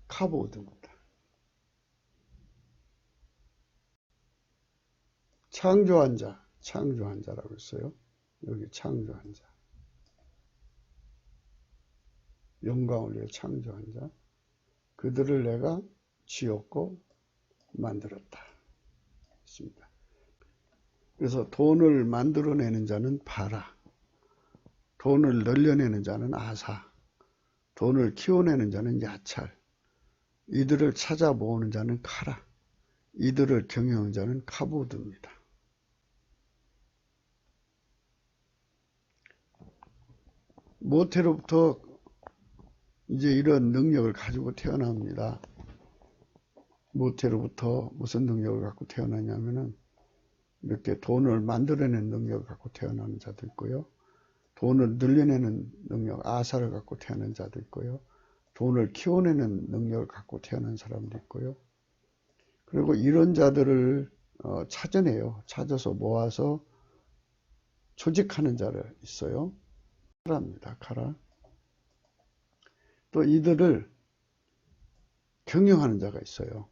카보드입니다. 창조한 자, 창조한 자라고 했어요. 여기 창조한 자. 영광을 위해 창조한 자. 그들을 내가 지었고 만들었다. 있습니다. 그래서 돈을 만들어내는 자는 바라, 돈을 늘려내는 자는 아사, 돈을 키워내는 자는 야찰, 이들을 찾아 모으는 자는 카라, 이들을 경영하는 자는 카보드입니다. 모태로부터 이제 이런 능력을 가지고 태어납니다. 모태로부터 무슨 능력을 갖고 태어나냐면은 이렇게 돈을 만들어내는 능력을 갖고 태어나는 자도 있고요. 돈을 늘려내는 능력, 아사를 갖고 태어난 자도 있고요. 돈을 키워내는 능력을 갖고 태어난 사람도 있고요. 그리고 이런 자들을 찾아내요. 찾아서 모아서 조직하는 자를 있어요. 카라입니다. 카라. 또 이들을 경영하는 자가 있어요.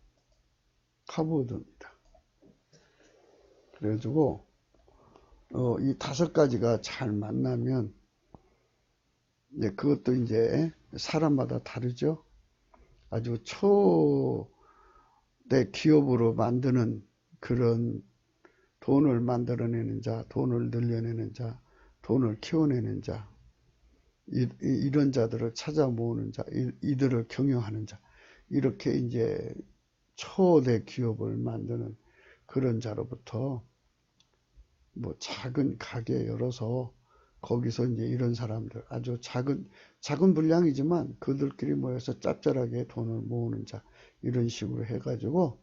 카보드입니다. 그래가지고 이 다섯 가지가 잘 만나면 이제 그것도 이제 사람마다 다르죠. 아주 초대 기업으로 만드는 그런 돈을 만들어내는 자, 돈을 늘려내는 자, 돈을 키워내는 자, 이런 자들을 찾아 모으는 자, 이들을 경영하는 자, 이렇게 이제 초대 기업을 만드는 그런 자로부터 뭐 작은 가게 열어서 거기서 이제 이런 사람들, 아주 작은 분량이지만 그들끼리 모여서 짭짤하게 돈을 모으는 자, 이런 식으로 해가지고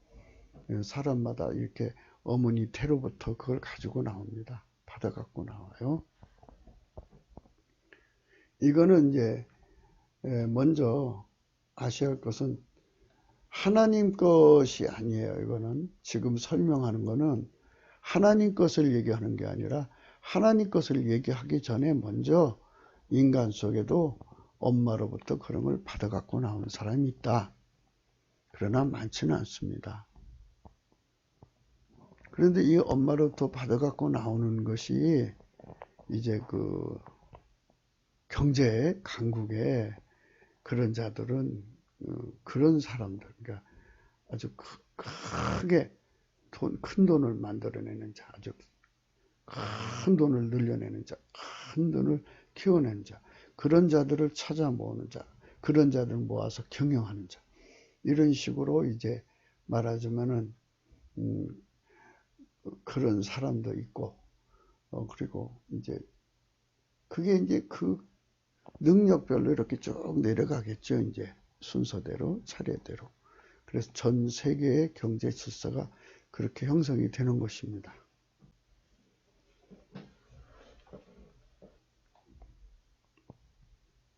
사람마다 이렇게 어머니 태로부터 그걸 가지고 나옵니다. 받아갖고 나와요. 이거는 이제 먼저 아셔야 할 것은 하나님 것이 아니에요. 이거는 지금 설명하는 거는 하나님 것을 얘기하는 게 아니라 하나님 것을 얘기하기 전에 먼저 인간 속에도 엄마로부터 그런 걸 받아갖고 나오는 사람이 있다. 그러나 많지는 않습니다. 그런데 이 엄마로부터 받아갖고 나오는 것이 이제 그 경제 강국에 그런 자들은 그런 사람들, 그러니까 아주 크게 큰 돈을 만들어내는 자, 아주 큰 돈을 늘려내는 자, 큰 돈을 키워내는 자, 그런 자들을 찾아 모으는 자, 그런 자들 모아서 경영하는 자, 이런 식으로 이제 말하자면은 그런 사람도 있고, 그리고 이제 그게 이제 그 능력별로 이렇게 쭉 내려가겠죠. 이제 순서대로, 차례대로. 그래서 전 세계의 경제 질서가 그렇게 형성이 되는 것입니다.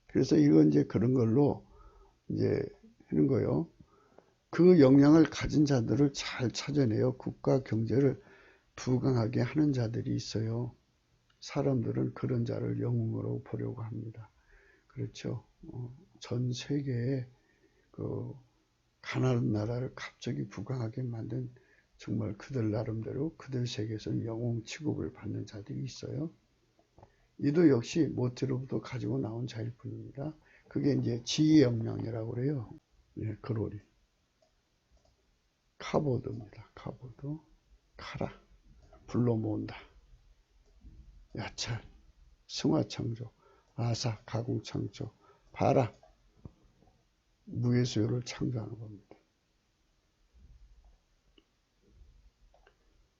그래서 이건 이제 그런 걸로 이제 하는 거예요. 그 역량을 가진 자들을 잘 찾아내어 국가 경제를 부강하게 하는 자들이 있어요. 사람들은 그런 자를 영웅으로 보려고 합니다. 그렇죠. 전 세계에 그 가난한 나라를 갑자기 부강하게 만든 정말 그들 나름대로 그들 세계에서 영웅 취급을 받는 자들이 있어요. 이도 역시 모태로부터 가지고 나온 자일 뿐입니다. 그게 이제 지혜 역량이라고 그래요. 예, 그로리. 카보드입니다. 카보드. 카라. 불러 모은다. 야찰. 승화창조. 아사. 가공창조. 바라. 무예수요를 창조하는 겁니다.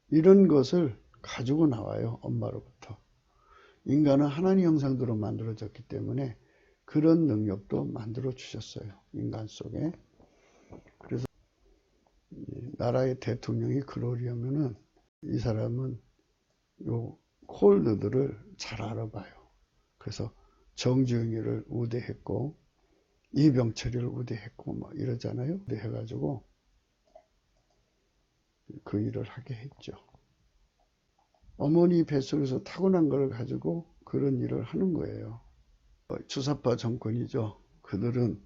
이런 것을 가지고 나와요. 엄마로부터. 인간은 하나님 형상대로 만들어졌기 때문에 그런 능력도 만들어 주셨어요. 인간 속에. 그래서 나라의 대통령이 그러려면은 이 사람은 요 콜드들을 잘 알아봐요. 그래서 정주영이를 우대했고 이병철이를 우대했고 뭐 이러잖아요. 우대해가지고 그 일을 하게 했죠. 어머니 뱃속에서 타고난 걸 가지고 그런 일을 하는 거예요. 주사파 정권이죠. 그들은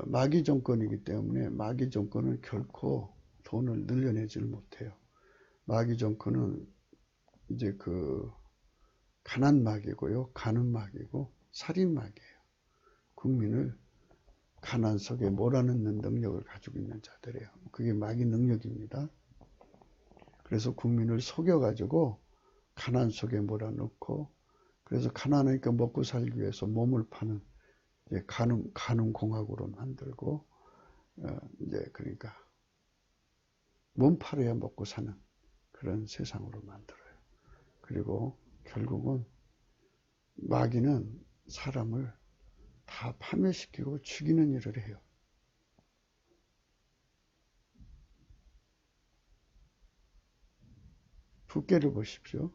마귀 정권이기 때문에 마귀 정권은 결코 돈을 늘려내질 못해요. 마귀 정권은 이제 그 가난 마귀고요. 가는 마귀고 살인 마귀예요. 국민을 가난 속에 몰아넣는 능력을 가지고 있는 자들이에요. 그게 마귀 능력입니다. 그래서 국민을 속여가지고 가난 속에 몰아넣고 그래서 가난하니까 먹고 살기 위해서 몸을 파는 이제 가늠 공학으로 만들고 이제 그러니까 몸 팔아야 먹고 사는 그런 세상으로 만들어요. 그리고 결국은 마귀는 사람을 다 파멸시키고 죽이는 일을 해요. 부캐를 보십시오.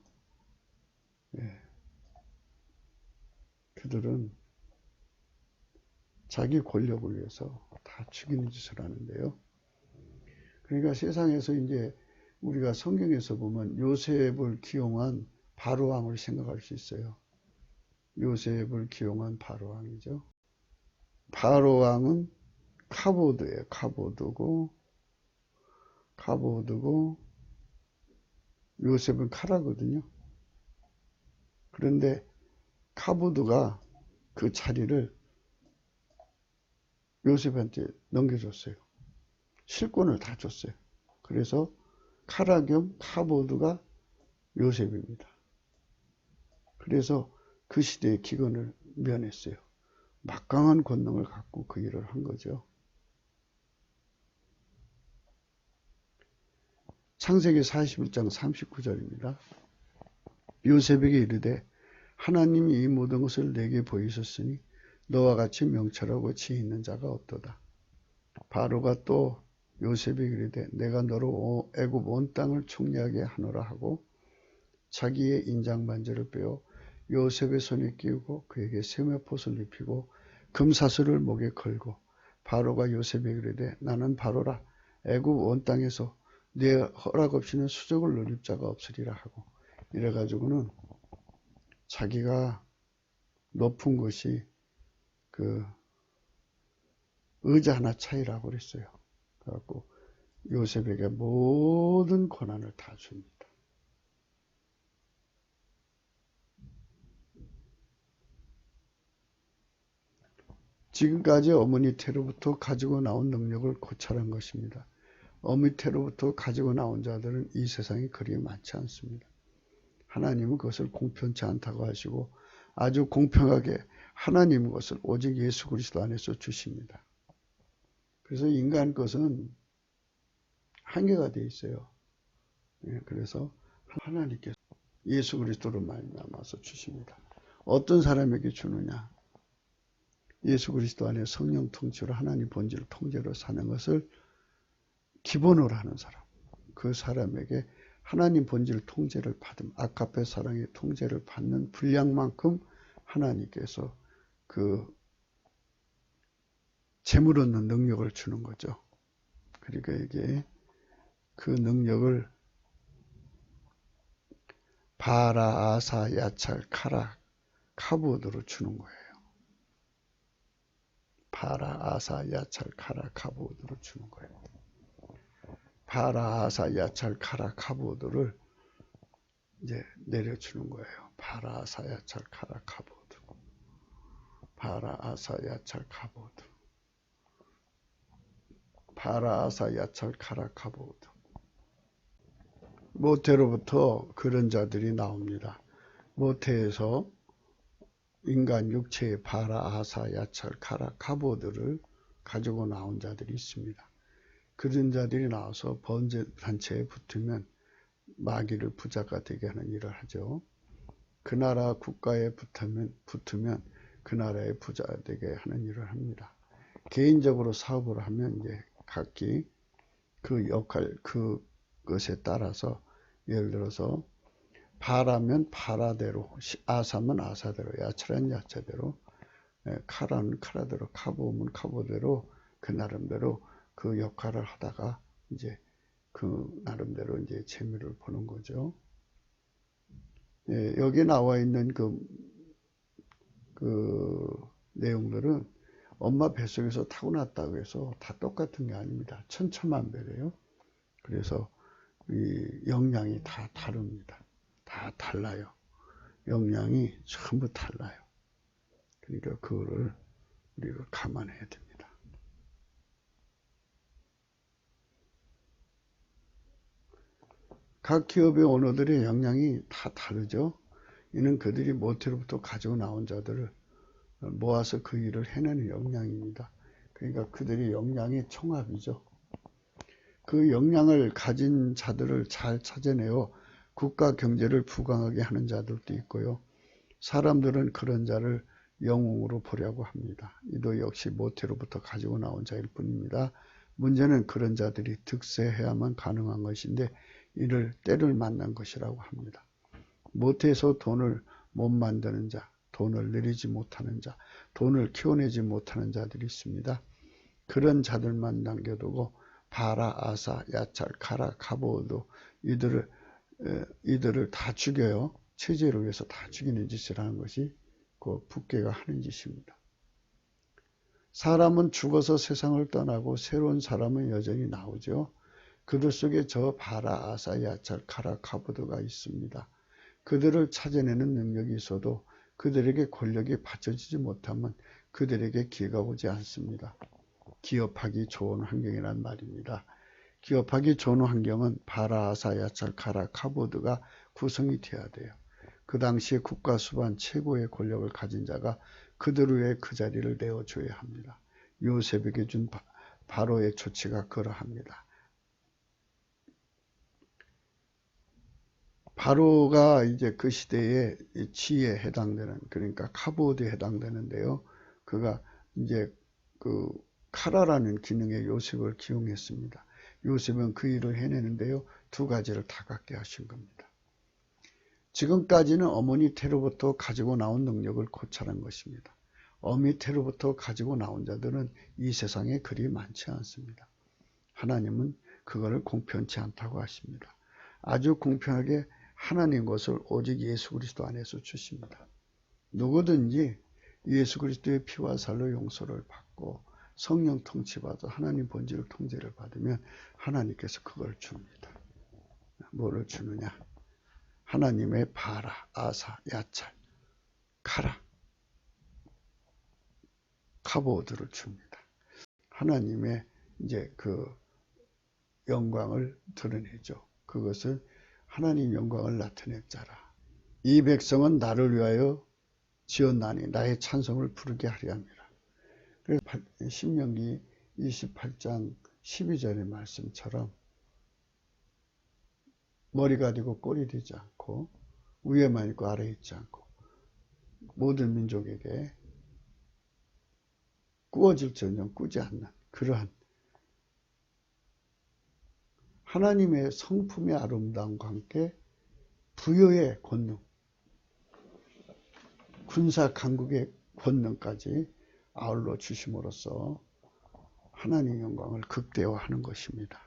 예. 그들은 자기 권력을 위해서 다 죽이는 짓을 하는데요. 그러니까 세상에서 이제 우리가 성경에서 보면 요셉을 기용한 바로왕을 생각할 수 있어요. 요셉을 기용한 바로왕이죠. 바로왕은 카보드예요. 카보드고 요셉은 카라거든요. 그런데 카보드가 그 자리를 요셉한테 넘겨줬어요. 실권을 다 줬어요. 그래서 카라 겸 카보드가 요셉입니다. 그래서 그 시대의 기근을 면했어요. 막강한 권능을 갖고 그 일을 한 거죠. 창세기 41장 39절입니다. 요셉에게 이르되 하나님이 이 모든 것을 내게 보이셨으니 너와 같이 명철하고 지혜 있는 자가 없도다. 바로가 또 요셉이 이르되 내가 너로 애굽 온 땅을 총리하게 하노라 하고 자기의 인장 반지를 빼어 요셉의 손에 끼우고 그에게 세마포를 입히고 금사슬을 목에 걸고 바로가 요셉에게 이르되 나는 바로라 애굽 온 땅에서 내 허락 없이는 수족을 누릴 자가 없으리라 하고 이래가지고는 자기가 높은 것이 그 의자 하나 차이라고 그랬어요. 그래갖고 요셉에게 모든 권한을 다 줍니다. 지금까지 어머니 태로부터 가지고 나온 능력을 고찰한 것입니다. 어머니 태로부터 가지고 나온 자들은 이 세상에 그리 많지 않습니다. 하나님은 그것을 공평치 않다고 하시고 아주 공평하게 하나님은 것을 오직 예수 그리스도 안에서 주십니다. 그래서 인간 것은 한계가 되어 있어요. 그래서 하나님께서 예수 그리스도로 말미암아서 주십니다. 어떤 사람에게 주느냐? 예수 그리스도 안에 성령 통치로 하나님 본질 통제로 사는 것을 기본으로 하는 사람. 그 사람에게 하나님 본질 통제를 받음, 아카페 사랑의 통제를 받는 분량만큼 하나님께서 그 재물 얻는 능력을 주는 거죠. 그러니까 이게 그 능력을 바라, 아사, 야찰, 카라, 카보드로 주는 거예요. 바라, 아사, 야찰, 카라, 카보드로 주는 거예요. 바라, 아사, 야찰, 카라, 카보드를 이제 내려주는 거예요. 바라, 아사, 야찰, 카라, 카보드. 바라, 아사, 야찰, 카보드. 바라, 아사, 야찰, 카라, 카보드. 모태로부터 그런 자들이 나옵니다. 모태에서 인간 육체의 바라, 아사, 야찰, 카라, 카보드를 가지고 나온 자들이 있습니다. 그런 자들이 나와서 번제 단체에 붙으면 마귀를 부자가 되게 하는 일을 하죠. 그 나라 국가에 붙으면 그 나라의 부자 되게 하는 일을 합니다. 개인적으로 사업을 하면 이제 각기 그 역할, 그것에 따라서 예를 들어서 바라면 바라대로, 아사면 아사대로, 야차는 야차대로, 카라는 카라대로, 카보면 카보대로 그 나름대로 그 역할을 하다가 이제 그 나름대로 이제 재미를 보는 거죠. 여기 나와 있는 그 내용들은 엄마 뱃속에서 타고났다고 해서 다 똑같은 게 아닙니다. 천차만별이에요. 그래서 이 영향이 다 다릅니다. 다 달라요. 영향이 전부 달라요. 그러니까 그거를 우리가 감안해야 됩니다. 각 기업의 오너들의 역량이 다 다르죠. 이는 그들이 모태로부터 가지고 나온 자들을 모아서 그 일을 해내는 역량입니다. 그러니까 그들의 역량의 총합이죠. 그 역량을 가진 자들을 잘 찾아내어 국가 경제를 부강하게 하는 자들도 있고요. 사람들은 그런 자를 영웅으로 보려고 합니다. 이도 역시 모태로부터 가지고 나온 자일 뿐입니다. 문제는 그런 자들이 득세해야만 가능한 것인데 이를 때를 만난 것이라고 합니다. 모태에서 돈을 못 만드는 자, 돈을 늘리지 못하는 자, 돈을 키워내지 못하는 자들이 있습니다. 그런 자들만 남겨두고 바라, 아사, 야찰, 카라, 카보도 이들을 다 죽여요. 체제를 위해서 다 죽이는 짓을 하는 것이 그 북괴가 하는 짓입니다. 사람은 죽어서 세상을 떠나고 새로운 사람은 여전히 나오죠. 그들 속에 저 바라, 아사, 야찰, 카라, 카보드가 있습니다. 그들을 찾아내는 능력이 있어도 그들에게 권력이 받쳐지지 못하면 그들에게 기회가 오지 않습니다. 기업하기 좋은 환경이란 말입니다. 기업하기 좋은 환경은 바라, 아사, 야찰, 카라, 카보드가 구성이 되어야 돼요. 그 당시에 국가 수반 최고의 권력을 가진 자가 그들 위에 그 자리를 내어줘야 합니다. 요셉에게 준 바로의 조치가 그러합니다. 바로가 이제 그 시대의 지에 해당되는, 그러니까 카보드에 해당되는데요. 그가 이제 그 카라라는 기능에 요셉을 기용했습니다. 요셉은 그 일을 해내는데요. 두 가지를 다 갖게 하신 겁니다. 지금까지는 어머니 태로부터 가지고 나온 능력을 고찰한 것입니다. 어미 태로부터 가지고 나온 자들은 이 세상에 그리 많지 않습니다. 하나님은 그거를 공평치 않다고 하십니다. 아주 공평하게 하나님 것을 오직 예수 그리스도 안에서 주십니다. 누구든지 예수 그리스도의 피와 살로 용서를 받고 성령 통치받아 하나님 본질 통제를 받으면 하나님께서 그걸 줍니다. 뭐를 주느냐? 하나님의 바라, 아사, 야찰, 카라, 카보드를 줍니다. 하나님의 이제 그 영광을 드러내죠. 그것을 하나님 영광을 나타낼 자라. 이 백성은 나를 위하여 지었나니 나의 찬송을 부르게 하려 합니다. 그래서 신명기 28장 12절의 말씀처럼 머리가 되고 꼴이 되지 않고 위에만 있고 아래에 있지 않고 모든 민족에게 꾸어질전정 꾸지 않는 그러한 하나님의 성품의 아름다움과 함께 부여의 권능, 군사 강국의 권능까지 아울러 주심으로써 하나님의 영광을 극대화하는 것입니다.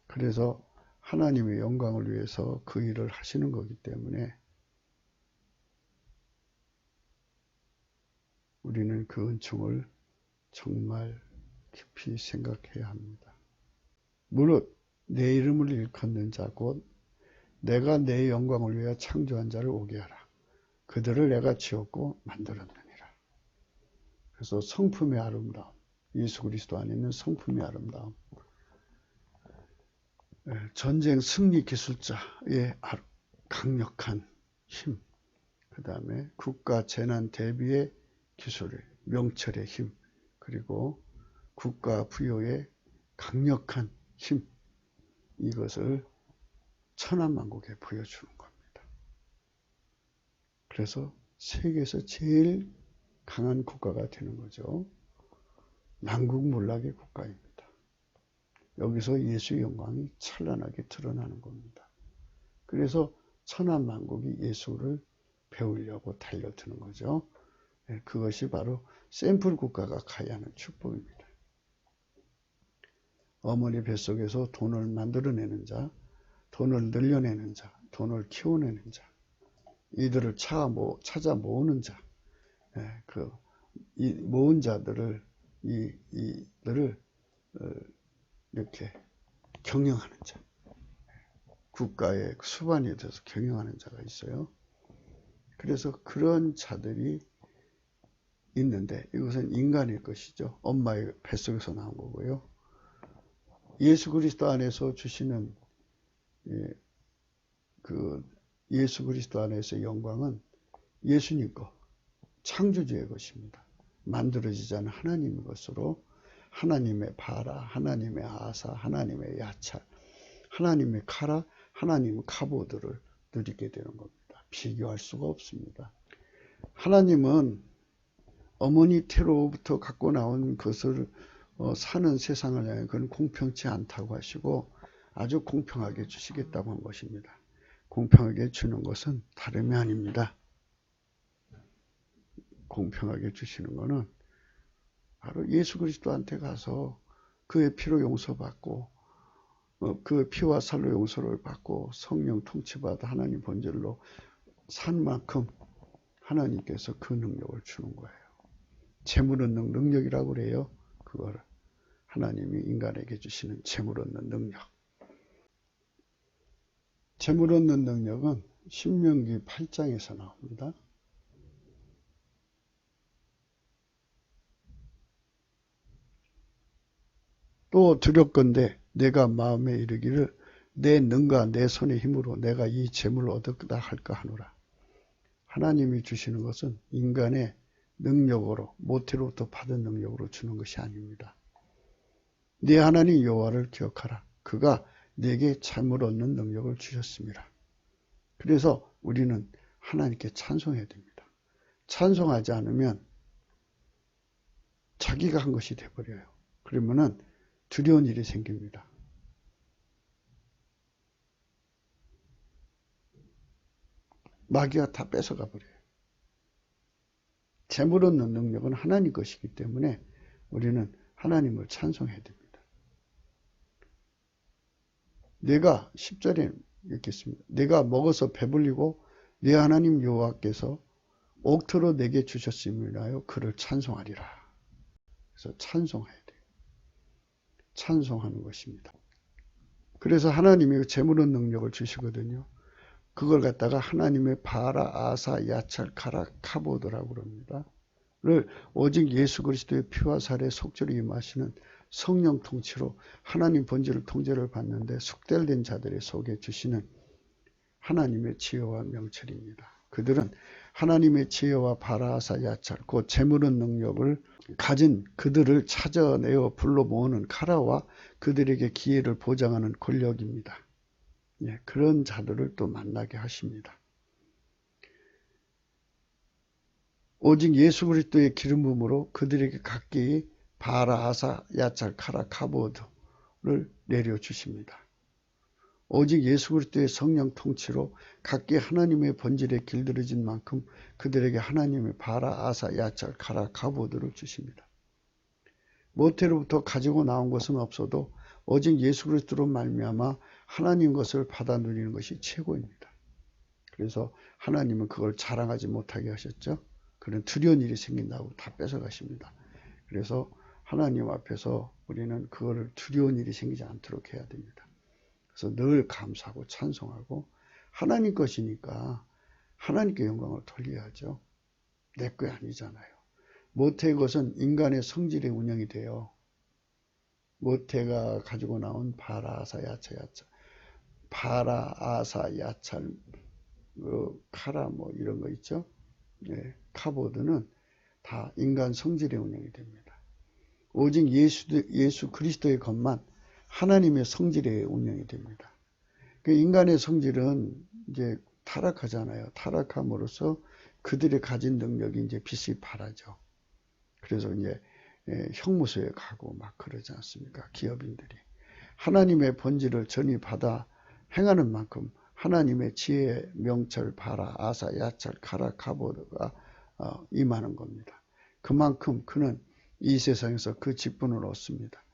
그래서 하나님의 영광을 위해서 그 일을 하시는 거기 때문에 우리는 그 은총을 정말 깊이 생각해야 합니다. 무릇 내 이름을 일컫는 자 곧 내가 내 영광을 위하여 창조한 자를 오게 하라. 그들을 내가 지었고 만들었느니라. 그래서 성품의 아름다움, 예수 그리스도 안에 있는 성품의 아름다움, 전쟁 승리 기술자의 강력한 힘, 그 다음에 국가 재난 대비의 기술의 명철의 힘, 그리고 국가 부여의 강력한 힘, 이것을 천하만국에 보여주는 겁니다. 그래서 세계에서 제일 강한 국가가 되는 거죠. 난국몰락의 국가입니다. 여기서 예수의 영광이 찬란하게 드러나는 겁니다. 그래서 천하만국이 예수를 배우려고 달려드는 거죠. 그것이 바로 샘플 국가가 가야 하는 축복입니다. 어머니 뱃속에서 돈을 만들어내는 자, 돈을 늘려내는 자, 돈을 키워내는 자, 이들을 찾아 모으는 자, 이 모은 자들을 이들을 이렇게 경영하는 자, 국가의 수반이 돼서 경영하는 자가 있어요. 그래서 그런 자들이 있는데 이것은 인간일 것이죠. 엄마의 뱃속에서 나온 거고요. 예수 그리스도 안에서 주시는 그 예수 그리스도 안에서의 영광은 예수님 것, 창조주의 것입니다. 만들어지지 않은 하나님의 것으로 하나님의 바라, 하나님의 아사, 하나님의 야찰, 하나님의 카라, 하나님의 카보드를 누리게 되는 겁니다. 비교할 수가 없습니다. 하나님은 어머니 태로부터 갖고 나온 것을 사는 세상을 향해 그건 공평치 않다고 하시고 아주 공평하게 주시겠다고 한 것입니다. 공평하게 주는 것은 다름이 아닙니다. 공평하게 주시는 것은 바로 예수 그리스도한테 가서 그의 피로 용서받고 그 피와 살로 용서를 받고 성령 통치받아 하나님 본질로 산 만큼 하나님께서 그 능력을 주는 거예요. 재물 얻는 능력이라고 그래요. 그거를 하나님이 인간에게 주시는 재물 얻는 능력. 재물 얻는 능력은 신명기 8장에서 나옵니다. 또 두렵건대 내가 마음에 이르기를 내 능과 내 손의 힘으로 내가 이 재물을 얻었다 할까 하노라. 하나님이 주시는 것은 인간의 능력으로 모태로부터 받은 능력으로 주는 것이 아닙니다. 네 하나님 여호와를 기억하라. 그가 내게 재물 얻는 능력을 주셨습니다. 그래서 우리는 하나님께 찬송해야 됩니다. 찬송하지 않으면 자기가 한 것이 돼버려요. 그러면은 두려운 일이 생깁니다. 마귀가 다 뺏어가 버려요. 재물 얻는 능력은 하나님 것이기 때문에 우리는 하나님을 찬송해야 됩니다. 내가 10절에 읽겠습니다. 내가 먹어서 배불리고 내 하나님 여호와께서 옥토로 내게 주셨음이라요 그를 찬송하리라. 그래서 찬송해야 돼요. 찬송하는 것입니다. 그래서 하나님이 재물 얻는 능력을 주시거든요. 그걸 갖다가 하나님의 바라, 아사, 야찰, 가라, 카보드라고 그럽니다. 를 오직 예수 그리스도의 피와 살에 속죄로 임하시는 성령 통치로 하나님 본질을 통제를 받는데 숙달된 자들의 속에 주시는 하나님의 지혜와 명철입니다. 그들은 하나님의 지혜와 바라, 아사, 야찰, 곧 재물은 능력을 가진 그들을 찾아내어 불러 모으는 카라와 그들에게 기회를 보장하는 권력입니다. 예, 그런 자들을 또 만나게 하십니다. 오직 예수 그리스도의 기름 부음으로 그들에게 각기 바라, 아사, 야찰, 카라, 카보드를 내려주십니다. 오직 예수 그리스도의 성령 통치로 각기 하나님의 본질에 길들여진 만큼 그들에게 하나님의 바라, 아사, 야찰, 카라, 카보드를 주십니다. 모태로부터 가지고 나온 것은 없어도 오직 예수 그리스도로 말미암아 하나님 것을 받아 누리는 것이 최고입니다. 그래서 하나님은 그걸 자랑하지 못하게 하셨죠. 그런 두려운 일이 생긴다고 다 뺏어가십니다. 그래서 하나님 앞에서 우리는 그거를 두려운 일이 생기지 않도록 해야 됩니다. 그래서 늘 감사하고 찬송하고 하나님 것이니까 하나님께 영광을 돌려야죠. 내 거 아니잖아요. 모태의 것은 인간의 성질의 운영이 돼요. 모태가 가지고 나온 바라, 아사, 야찰, 바라, 아사, 야찰, 카라 뭐 이런 거 있죠. 예, 카보드는 다 인간 성질의 운영이 됩니다. 오직 예수 그리스도의 것만 하나님의 성질의 운영이 됩니다. 그 인간의 성질은 이제 타락하잖아요. 타락함으로써 그들의 가진 능력이 이제 빛이 바라죠. 그래서 이제 형무소에 가고 막 그러지 않습니까? 기업인들이. 하나님의 본질을 전이 받아 행하는 만큼 하나님의 지혜, 명철, 바라, 아사, 야찰, 카라, 카보드가 임하는 겁니다. 그만큼 그는 이 세상에서 그 직분을 얻습니다.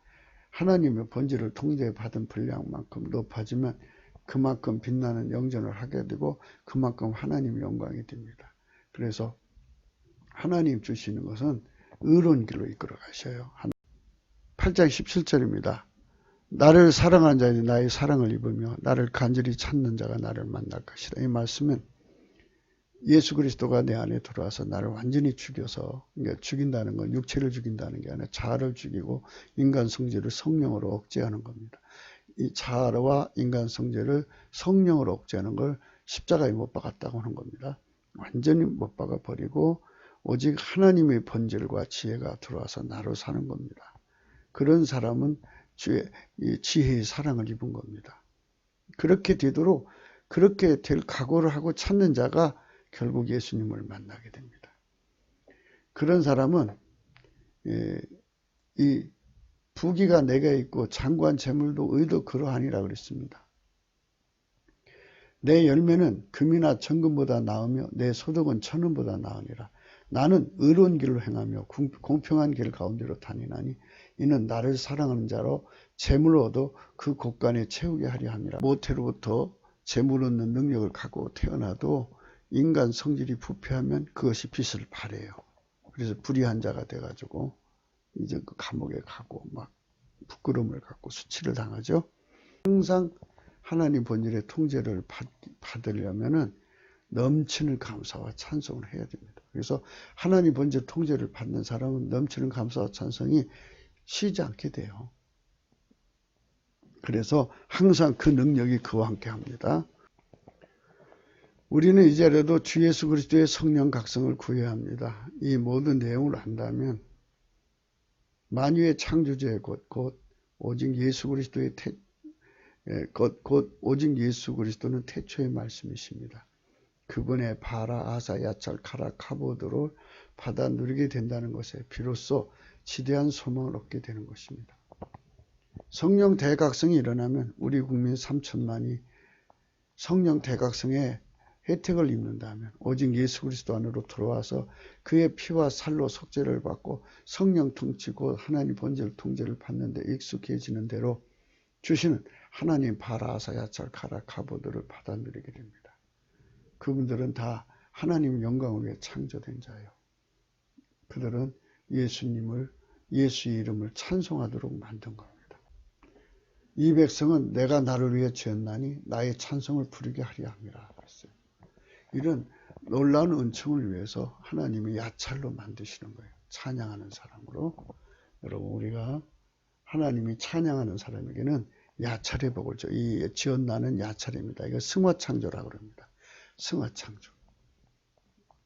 하나님의 본질을 통제받은 분량만큼 높아지면 그만큼 빛나는 영전을 하게 되고 그만큼 하나님의 영광이 됩니다. 그래서 하나님 주시는 것은 의로운 길로 이끌어 가셔요. 8장 17절입니다. 나를 사랑하는 자니 나의 사랑을 입으며 나를 간절히 찾는 자가 나를 만날 것이다. 이 말씀은 예수 그리스도가 내 안에 들어와서 나를 완전히 죽여서, 그러니까 죽인다는 건 육체를 죽인다는 게 아니라 자아를 죽이고 인간 성질을 성령으로 억제하는 겁니다. 이 자아와 인간 성질을 성령으로 억제하는 걸 십자가에 못 박았다고 하는 겁니다. 완전히 못 박아 버리고 오직 하나님의 본질과 지혜가 들어와서 나로 사는 겁니다. 그런 사람은 지혜의 사랑을 입은 겁니다. 그렇게 되도록 그렇게 될 각오를 하고 찾는 자가 결국 예수님을 만나게 됩니다. 그런 사람은 이 부귀가 내게 있고 장관 재물도 의도 그러하니라 그랬습니다. 내 열매는 금이나 정금보다 나으며 내 소득은 천원보다 나으니라. 나는 의로운 길로 행하며 공평한 길 가운데로 다니나니 이는 나를 사랑하는 자로 재물을 얻어 그 곳간에 채우게 하려 함이라. 모태로부터 재물 얻는 능력을 갖고 태어나도 인간 성질이 부패하면 그것이 빛을 발해요. 그래서 불의한 자가 돼가지고 이제 그 감옥에 가고 막 부끄러움을 갖고 수치를 당하죠. 항상 하나님 본질의 통제를 받으려면은 넘치는 감사와 찬송을 해야 됩니다. 그래서 하나님 본질 통제를 받는 사람은 넘치는 감사와 찬송이 쉬지 않게 돼요. 그래서 항상 그 능력이 그와 함께 합니다. 우리는 이제라도 주 예수 그리스도의 성령 각성을 구해야 합니다. 이 모든 내용을 안다면 만유의 창조주의 곧 오직 예수 그리스도의 곧 오직 예수 그리스도는 태초의 말씀이십니다. 그분의 바라, 아사, 야찰, 카라, 카보드를 받아 누리게 된다는 것에 비로소 지대한 소망을 얻게 되는 것입니다. 성령 대각성이 일어나면 우리 국민 3천만이 성령 대각성의 혜택을 입는다면 오직 예수 그리스도 안으로 들어와서 그의 피와 살로 속죄를 받고 성령 통치 곧 하나님 본질 통제를 받는 데 익숙해지는 대로 주시는 하나님 바라, 아사, 야찰, 카라, 카보드를 받아 누리게 됩니다. 그분들은 다 하나님 영광을 위해 창조된 자예요. 그들은 예수님을, 예수의 이름을 찬송하도록 만든 겁니다. 이 백성은 내가 나를 위해 지었나니 나의 찬송을 부르게 하려 함이라 그랬어요. 이런 놀라운 은총을 위해서 하나님이 야찰로 만드시는 거예요. 찬양하는 사람으로. 여러분, 우리가 하나님이 찬양하는 사람에게는 야찰의 복을 줘. 이 지었나는 야찰입니다. 이거 승화창조라고 그럽니다. 승화창조.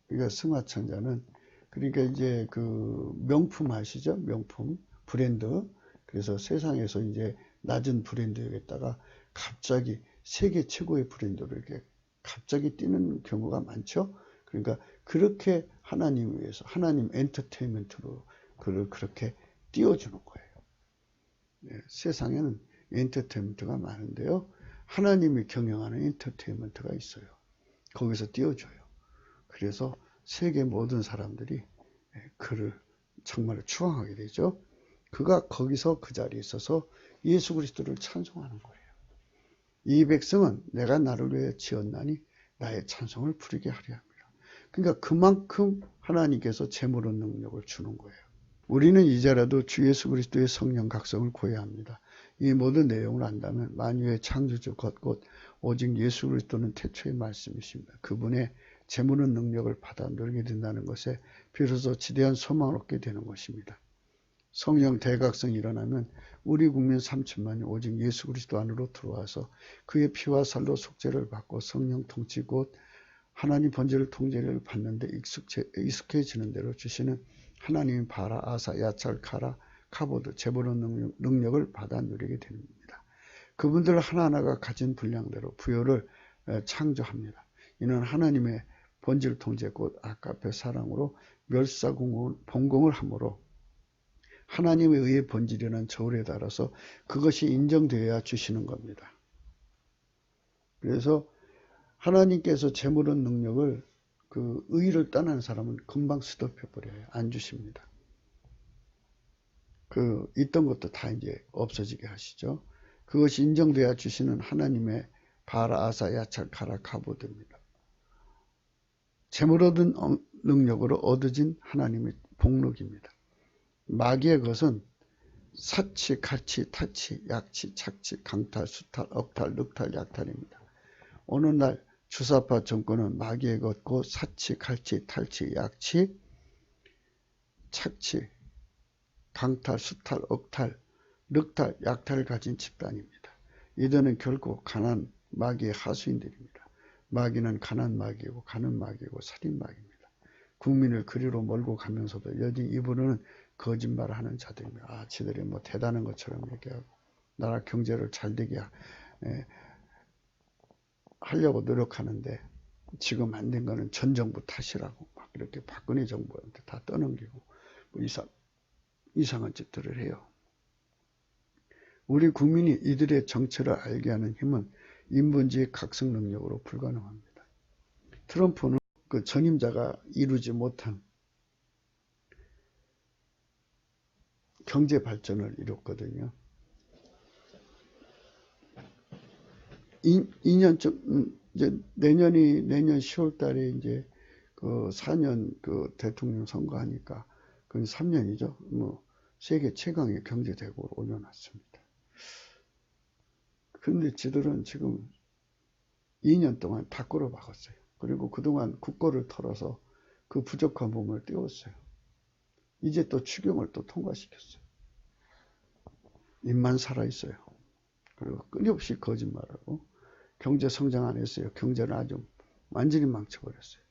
그러니까 승화창자는 그러니까 이제 그 명품 아시죠? 명품 브랜드. 그래서 세상에서 이제 낮은 브랜드에다가 갑자기 세계 최고의 브랜드로 이렇게 갑자기 뛰는 경우가 많죠. 그러니까 그렇게 하나님 위해서 하나님 엔터테인먼트로 그를 그렇게 띄워주는 거예요. 네, 세상에는 엔터테인먼트가 많은데요. 하나님이 경영하는 엔터테인먼트가 있어요. 거기서 띄워줘요. 그래서 세계 모든 사람들이 그를 정말 추앙하게 되죠. 그가 거기서 그 자리에 있어서 예수 그리스도를 찬송하는 거예요. 이 백성은 내가 나를 위해 지었나니 나의 찬송을 부르게 하려 합니다. 그러니까 그만큼 하나님께서 재물의 능력을 주는 거예요. 우리는 이제라도 주 예수 그리스도의 성령 각성을 구해야 합니다. 이 모든 내용을 안다면 만유의 창조주 곧 오직 예수 그리스도는 태초의 말씀이십니다. 그분의 재물의 능력을 받아 누리게 된다는 것에 비로소 지대한 소망을 얻게 되는 것입니다. 성령 대각성이 일어나면 우리 국민 3천만이 오직 예수 그리스도 안으로 들어와서 그의 피와 살로 속죄를 받고 성령 통치 곧 하나님 번제를 통제를 받는데 익숙해지는 대로 주시는 하나님 바라, 아사, 야찰, 카라, 카보드, 재물의 능력을 받아 누리게 됩니다. 그분들 하나하나가 가진 분량대로 부여를 창조합니다. 이는 하나님의 본질 통제 곧 아까페 사랑으로 본공을 함으로 하나님의 의의 본질이라는 저울에 따라서 그것이 인정되어야 주시는 겁니다. 그래서 하나님께서 재물의 능력을 그 의를 떠난 사람은 금방 스톱해버려요. 안 주십니다. 그 있던 것도 다 이제 없어지게 하시죠. 그것이 인정돼야 주시는 하나님의 바라, 아사, 야찰, 카라, 카보드입니다. 재물 얻은 능력으로 얻어진 하나님의 복록입니다. 마귀의 것은 사치, 가치, 타치, 약치, 착치, 강탈, 수탈, 억탈, 늑탈, 약탈입니다. 어느 날 주사파 정권은 마귀의 것 곧 사치, 갈치, 탈치, 약치, 착치, 강탈, 수탈, 억탈, 늑탈, 약탈을 가진 집단입니다. 이들은 결국 가난 마귀의 하수인들입니다. 마귀는 가난 마귀이고 가는 마귀이고 살인 마귀입니다. 국민을 그리로 몰고 가면서도 여전히 이분은 거짓말하는 자들입니다. 지들이 뭐 대단한 것처럼 얘기하고 나라 경제를 잘 되게 하려고 노력하는데 지금 안 된 거는 전 정부 탓이라고 막 이렇게 박근혜 정부한테 다 떠넘기고 뭐 이상한 짓들을 해요. 우리 국민이 이들의 정체를 알게 하는 힘은 인본주의 각성 능력으로 불가능합니다. 트럼프는 그 전임자가 이루지 못한 경제 발전을 이뤘거든요. 2년쯤 이제 내년 10월 달에 이제 그 4년 그 대통령 선거하니까 그 3년이죠. 뭐 세계 최강의 경제 대국을 올려놨습니다. 근데 지들은 지금 2년 동안 다 끌어박았어요. 그리고 그동안 국고를 털어서 그 부족한 부분을 띄웠어요. 이제 또 추경을 또 통과시켰어요. 입만 살아있어요. 그리고 끊임없이 거짓말하고 경제 성장 안 했어요. 경제를 아주 완전히 망쳐버렸어요.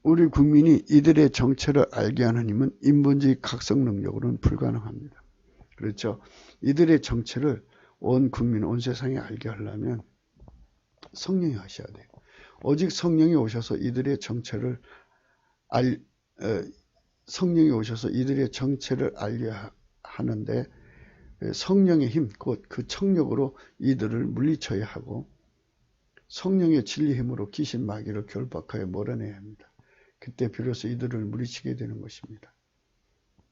우리 국민이 이들의 정체를 알게 하는 힘은 인본주의 각성 능력으로는 불가능합니다. 그렇죠. 이들의 정체를 온 국민, 온 세상에 알게 하려면 성령이 하셔야 돼요. 오직 성령이 오셔서 이들의 정체를 성령이 오셔서 이들의 정체를 알게 하는데 성령의 힘, 곧 그 청력으로 이들을 물리쳐야 하고 성령의 진리 힘으로 귀신 마귀를 결박하여 몰아내야 합니다. 그때 비로소 이들을 물리치게 되는 것입니다.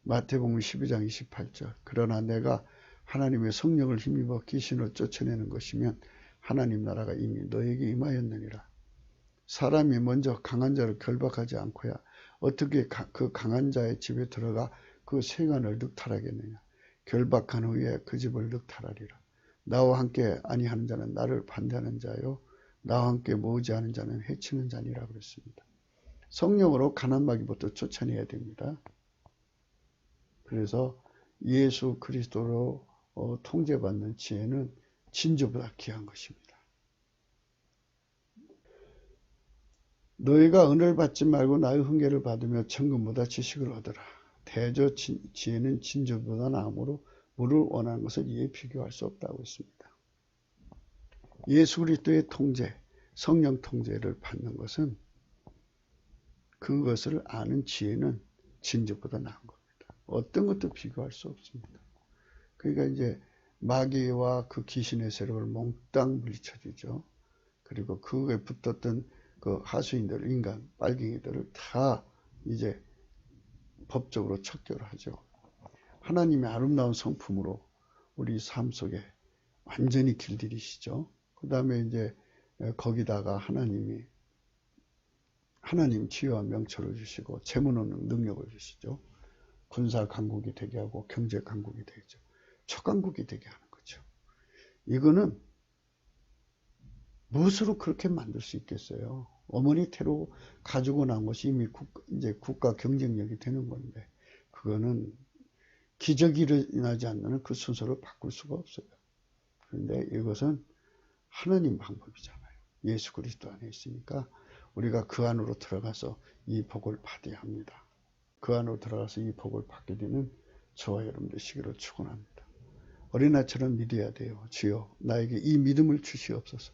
마태복음 12장 28절. 그러나 내가 하나님의 성령을 힘입어 귀신을 쫓아내는 것이면 하나님 나라가 이미 너에게 임하였느니라. 사람이 먼저 강한 자를 결박하지 않고야 어떻게 그 강한 자의 집에 들어가 그 세간을 늑탈하겠느냐. 결박한 후에 그 집을 늑탈하리라. 나와 함께 아니하는 자는 나를 반대하는 자요 나와 함께 모으지 않은 자는 해치는 자니라 그랬습니다. 성령으로 가난 마귀부터 쫓아내야 됩니다. 그래서 예수 그리스도로 통제받는 지혜는 진주보다 귀한 것입니다. 너희가 은혜를 받지 말고 나의 훈계를 받으며 천금보다 지식을 얻으라. 대저 지혜는 진주보다 나음으로 물을 원하는 것을 이에 비교할 수 없다고 했습니다. 예수 그리스도의 통제, 성령 통제를 받는 것은 그것을 아는 지혜는 진주보다 나은 겁니다. 어떤 것도 비교할 수 없습니다. 그러니까 이제 마귀와 그 귀신의 세력을 몽땅 물리쳐주죠. 그리고 그거에 붙었던 그 하수인들, 인간, 빨갱이들을 다 이제 법적으로 척결을 하죠. 하나님의 아름다운 성품으로 우리 삶 속에 완전히 길들이시죠. 그 다음에 이제 거기다가 하나님 지혜와 명철을 주시고 재무는 능력을 주시죠. 군사 강국이 되게 하고 경제 강국이 되죠. 초강국이 되게 하는 거죠. 이거는 무엇으로 그렇게 만들 수 있겠어요? 어머니 태로 가지고 난 것이 이미 이제 국가 경쟁력이 되는 건데 그거는 기적이 일어나지 않는 그 순서를 바꿀 수가 없어요. 그런데 이것은 하나님 방법이잖아요. 예수 그리스도 안에 있으니까 우리가 그 안으로 들어가서 이 복을 받아야 합니다. 그 안으로 들어가서 이 복을 받게 되는 저와 여러분 되시기를 축원합니다. 어린아이처럼 믿어야 돼요. 주여 나에게 이 믿음을 주시옵소서.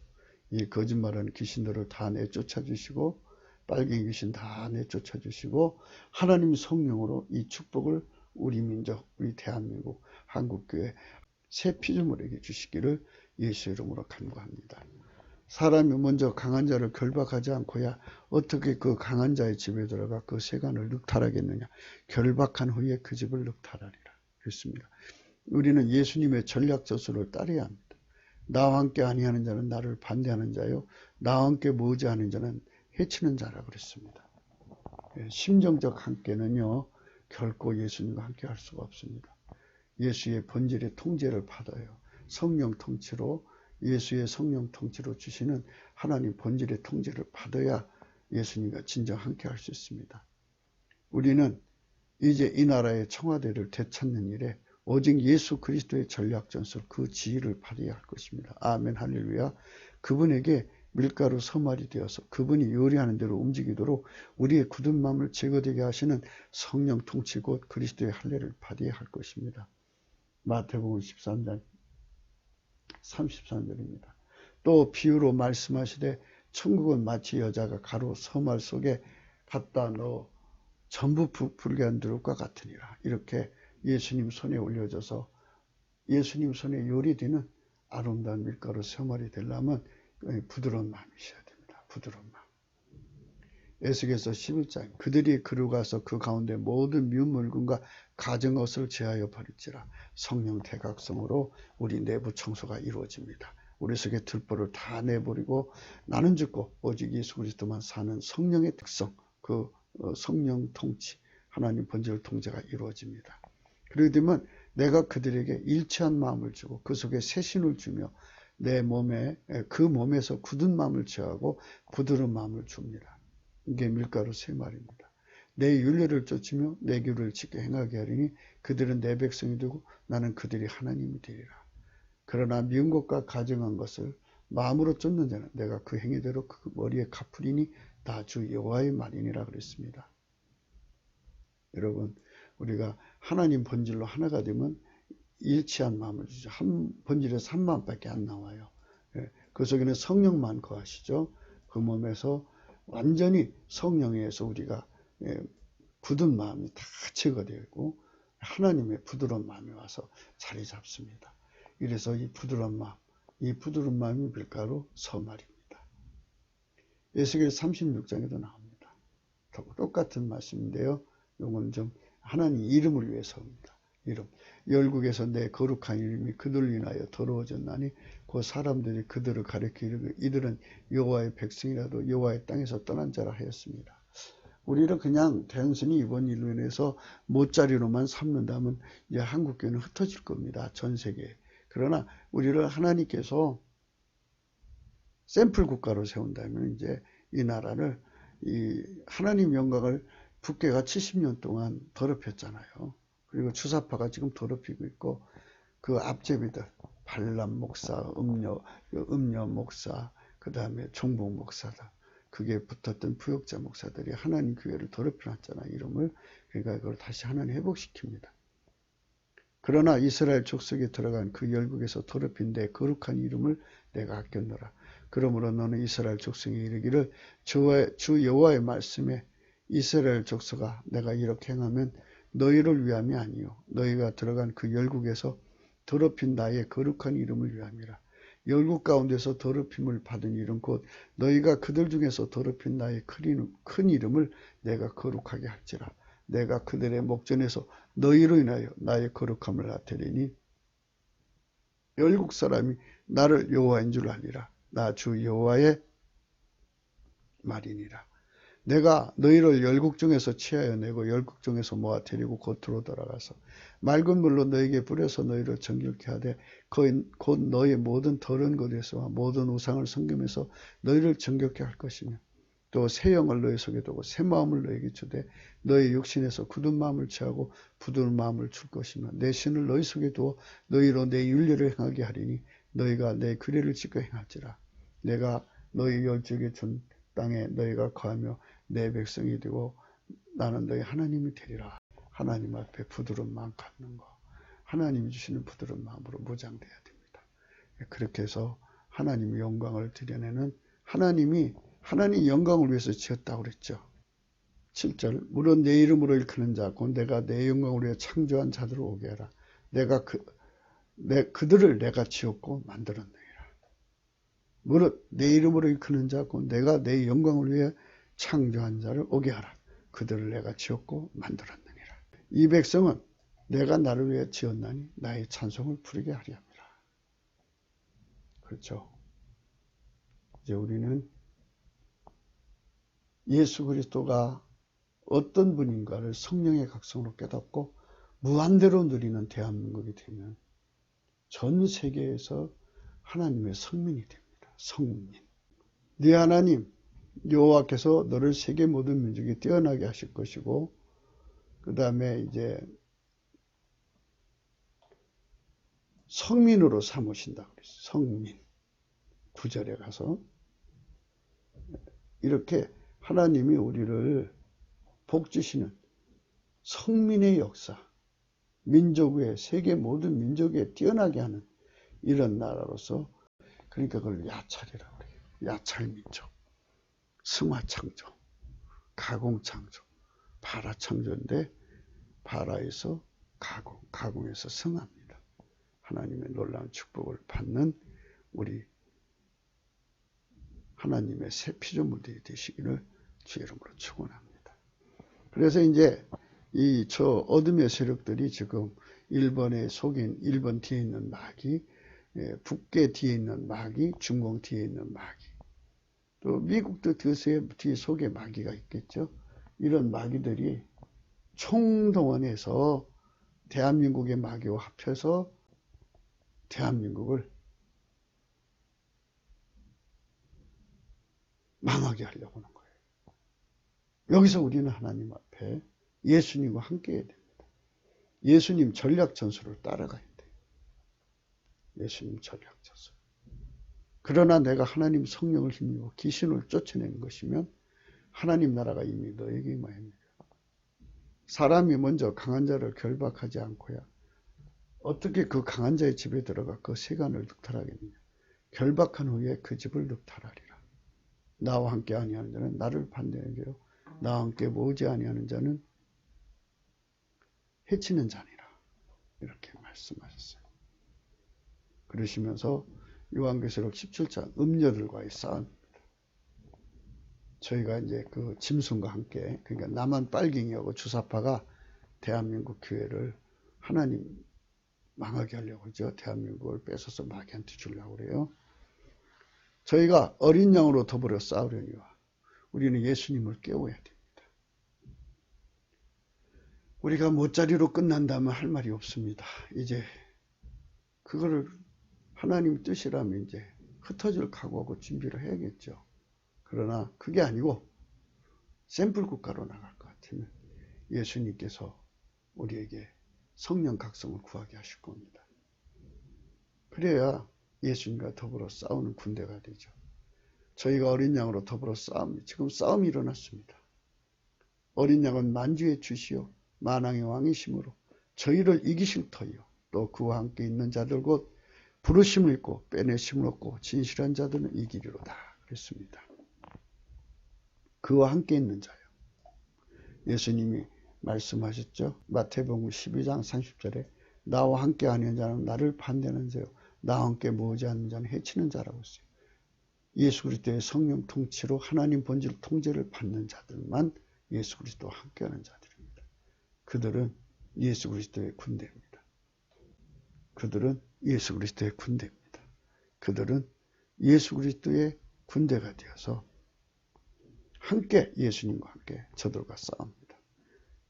이 거짓말하는 귀신들을 다 내쫓아 주시고 빨갱이 귀신 다 내쫓아 주시고 하나님 성령으로 이 축복을 우리 민족, 우리 대한민국, 한국교회 새 피조물에게 주시기를 예수 이름으로 간구합니다. 사람이 먼저 강한 자를 결박하지 않고야 어떻게 그 강한 자의 집에 들어가 그 세간을 늑탈하겠느냐. 결박한 후에 그 집을 늑탈하리라. 그렇습니다. 우리는 예수님의 전략저수를 따라야 합니다. 나와 함께 아니하는 자는 나를 반대하는 자요 나와 함께 모으지 않은 자는 해치는 자라 그랬습니다. 심정적 함께는요 결코 예수님과 함께 할 수가 없습니다. 예수의 본질의 통제를 받아요. 성령 통치로 예수의 성령 통치로 주시는 하나님 본질의 통제를 받아야 예수님과 진정 함께 할 수 있습니다. 우리는 이제 이 나라의 청와대를 되찾는 일에 오직 예수 그리스도의 전략전술 그 지혜를 발휘해야 할 것입니다. 아멘 할렐루야. 그분에게 밀가루 서말이 되어서 그분이 요리하는 대로 움직이도록 우리의 굳은 마음을 제거되게 하시는 성령 통치 곧 그리스도의 할례를 발휘해야 할 것입니다. 마태복음 13장 33절입니다. 또 비유로 말씀하시되 천국은 마치 여자가 가루 서말 속에 갖다 넣어 전부 불게 한 그릇과 같으니라. 이렇게 예수님 손에 올려져서 예수님 손에 요리되는 아름다운 밀가루 서말이 되려면 부드러운 마음이셔야 됩니다. 부드러운 마음. 에스겔서 11장 그들이 그루가서 그 가운데 모든 미운 물건과 가정것을 제하여 버릴지라. 성령 대각성으로 우리 내부 청소가 이루어집니다. 우리 속의 들보를 다 내버리고 나는 죽고 오직 예수 그리스도만 사는 성령의 특성 그 성령 통치 하나님 본질 통제가 이루어집니다. 그렇게 되면 내가 그들에게 일치한 마음을 주고 그 속에 새신을 주며 내 몸에 그 몸에서 굳은 마음을 제하고 부드러운 마음을 줍니다. 이게 밀가루 세 말입니다. 내 윤례를 쫓으며 내 규를 지켜 행하게 하리니 그들은 내 백성이 되고 나는 그들이 하나님이 되리라. 그러나 미운 것과 가증한 것을 마음으로 쫓는 자는 내가 그 행위대로 그 머리에 갚으리니 다 주 여호와의 말이니라 그랬습니다. 여러분 우리가 하나님 본질로 하나가 되면 일치한 마음을 주죠. 한 번질에서 한 마음밖에 안 나와요. 예, 그 속에는 성령만 거하시죠. 그 몸에서 완전히 성령에 의해서 우리가 굳은 마음이 다 제거되고 하나님의 부드러운 마음이 와서 자리 잡습니다. 이래서 이 부드러운 마음이 밀가루 서말입니다. 에스겔 36장에도 나옵니다. 똑같은 말씀인데요. 이건 좀 하나님 이름을 위해서입니다. 이름. 열국에서 내 거룩한 이름이 그들을 인하여 더러워졌나니 그 사람들이 그들을 가리켜 이르기를 이들은 여호와의 백성이라도 여호와의 땅에서 떠난 자라 하였습니다. 우리는 그냥 단순히 이번 일로 인해서 못자리로만 삼는다면 이제 한국교회는 흩어질 겁니다. 전 세계에. 그러나 우리를 하나님께서 샘플 국가로 세운다면 이제 이 나라를 이 하나님 영광을 북괴가 70년 동안 더럽혔잖아요. 그리고 주사파가 지금 더럽히고 있고 그 앞제비들 발람 목사, 음녀 목사, 그 다음에 종복 목사들 그게 붙었던 부역자 목사들이 하나님 교회를 더럽혀놨잖아요. 이름을. 그러니까 그걸 다시 하나님 회복시킵니다. 그러나 이스라엘 족속에 들어간 그 열국에서 더럽힌 내 거룩한 이름을 내가 아꼈노라. 그러므로 너는 이스라엘 족속에 이르기를 주 여호와의 말씀에 이스라엘 족속아 내가 이렇게 행하면 너희를 위함이 아니요 너희가 들어간 그 열국에서 더럽힌 나의 거룩한 이름을 위함이라. 열국 가운데서 더럽힘을 받은 이름 곧 너희가 그들 중에서 더럽힌 나의 큰 이름을 내가 거룩하게 할지라. 내가 그들의 목전에서 너희로 인하여 나의 거룩함을 나타내니 열국 사람이 나를 여호와인 줄 알리라. 나 주 여호와의 말이니라. 내가 너희를 열국 중에서 취하여 내고 열국 중에서 모아 데리고 겉으로 돌아가서 맑은 물로 너희에게 뿌려서 너희를 정결케 하되 곧 너희 모든 더러운 것에서와 모든 우상을 섬기면서 너희를 정결케 할 것이며 또 새 영을 너희 속에 두고 새 마음을 너희에게 주되 너희 육신에서 굳은 마음을 취하고 부드러운 마음을 줄 것이며 내 신을 너희 속에 두어 너희로 내 윤례를 행하게 하리니 너희가 내 규례를 지켜 행할지라. 내가 너희 열조에게 준 땅에 너희가 거하며 내 백성이 되고 나는 너희 하나님이 되리라. 하나님 앞에 부드러운 마음 갖는 거. 하나님이 주시는 부드러운 마음으로 무장돼야 됩니다. 그렇게 해서 하나님의 영광을 드러내는 하나님 영광을 위해서 지었다고 그랬죠. 7절 물론 내 이름으로 일컫는 자 곧 내가 내 영광을 위해 창조한 자들을 오게 하라. 내가 그들을 내가 지었고 만들었느니라. 무릇 내 이름으로 일컫는 자 곧 내가 내 영광을 위해 창조한 자를 오게 하라. 그들을 내가 지었고 만들었느니라. 이 백성은 내가 나를 위해 지었나니 나의 찬송을 부르게 하리 함이라. 그렇죠. 이제 우리는 예수 그리스도가 어떤 분인가를 성령의 각성으로 깨닫고 무한대로 누리는 대한민국이 되면 전 세계에서 하나님의 성민이 됩니다. 성민. 네 하나님 여호와께서 너를 세계 모든 민족이 뛰어나게 하실 것이고 그 다음에 이제 성민으로 삼으신다고 그랬어요. 성민. 9절에 가서 이렇게 하나님이 우리를 복주시는 성민의 역사, 민족의 세계 모든 민족에 뛰어나게 하는 이런 나라로서 그러니까 그걸 야찰이라고 그래요. 야찰민족, 승화창조, 가공창조, 바라창조인데 바라에서 가공, 가공에서 승합니다. 하나님의 놀라운 축복을 받는 우리 하나님의 새 피조물들이 되시기를 주 이름으로 축원합니다. 그래서 이제 저 어둠의 세력들이 지금 일본에 속인 일본 뒤에 있는 마귀, 북계 뒤에 있는 마귀, 중공 뒤에 있는 마귀, 또 미국도 뒤에 속에 마귀가 있겠죠. 이런 마귀들이 총동원해서 대한민국의 마귀와 합쳐서 대한민국을 망하게 하려고 하는 거예요. 여기서 우리는 하나님 앞에 예수님과 함께 해야 됩니다. 예수님 전략 전술을 따라가야 돼요. 예수님 전략 전술. 그러나 내가 하나님 성령을 힘입어 귀신을 쫓아내는 것이면 하나님 나라가 이미 너에게 임하였느니라. 사람이 먼저 강한 자를 결박하지 않고야 어떻게 그 강한 자의 집에 들어가 그 세간을 늑탈하겠느냐. 결박한 후에 그 집을 늑탈하리라. 나와 함께 아니하는 자는 나를 반대하게요. 나와 함께 모으지 아니하는 자는 해치는 자니라. 이렇게 말씀하셨어요. 그러시면서 요한계시록 17장 음녀들과의 싸움입니다. 저희가 이제 그 짐승과 함께, 그러니까 남한 빨갱이하고 주사파가 대한민국 교회를 하나님 망하게 하려고 그러죠. 대한민국을 뺏어서 마귀한테 주려고 그래요. 저희가 어린 양으로 더불어 싸우려니와 우리는 예수님을 깨워야 됩니다. 우리가 못자리로 끝난다면 할 말이 없습니다. 이제 그거를 하나님 뜻이라면 이제 흩어질 각오하고 준비를 해야겠죠. 그러나 그게 아니고 샘플 국가로 나갈 것 같으면 예수님께서 우리에게 성령 각성을 구하게 하실 겁니다. 그래야 예수님과 더불어 싸우는 군대가 되죠. 저희가 어린 양으로 더불어 지금 싸움이 일어났습니다. 어린 양은 만주의 주시요 만왕의 왕이심으로 저희를 이기실 터이요 또 그와 함께 있는 자들 곧 부르심을 입고 빼내심을 얻고 진실한 자들은 이기리로다 그랬습니다. 그와 함께 있는 자요. 예수님이 말씀하셨죠. 마태복음 12장 30절에 나와 함께 아니한 자는 나를 반대하는 자요 나와 함께 모으지 않는 자는 해치는 자라고 했어요. 예수 그리스도의 성령 통치로 하나님 본질 통제를 받는 자들만 예수 그리스도와 함께하는 자들입니다. 그들은 예수 그리스도의 군대입니다. 그들은 예수 그리스도의 군대입니다. 그들은 예수 그리스도의 군대가 되어서 함께 예수님과 함께 저들과 싸웁니다.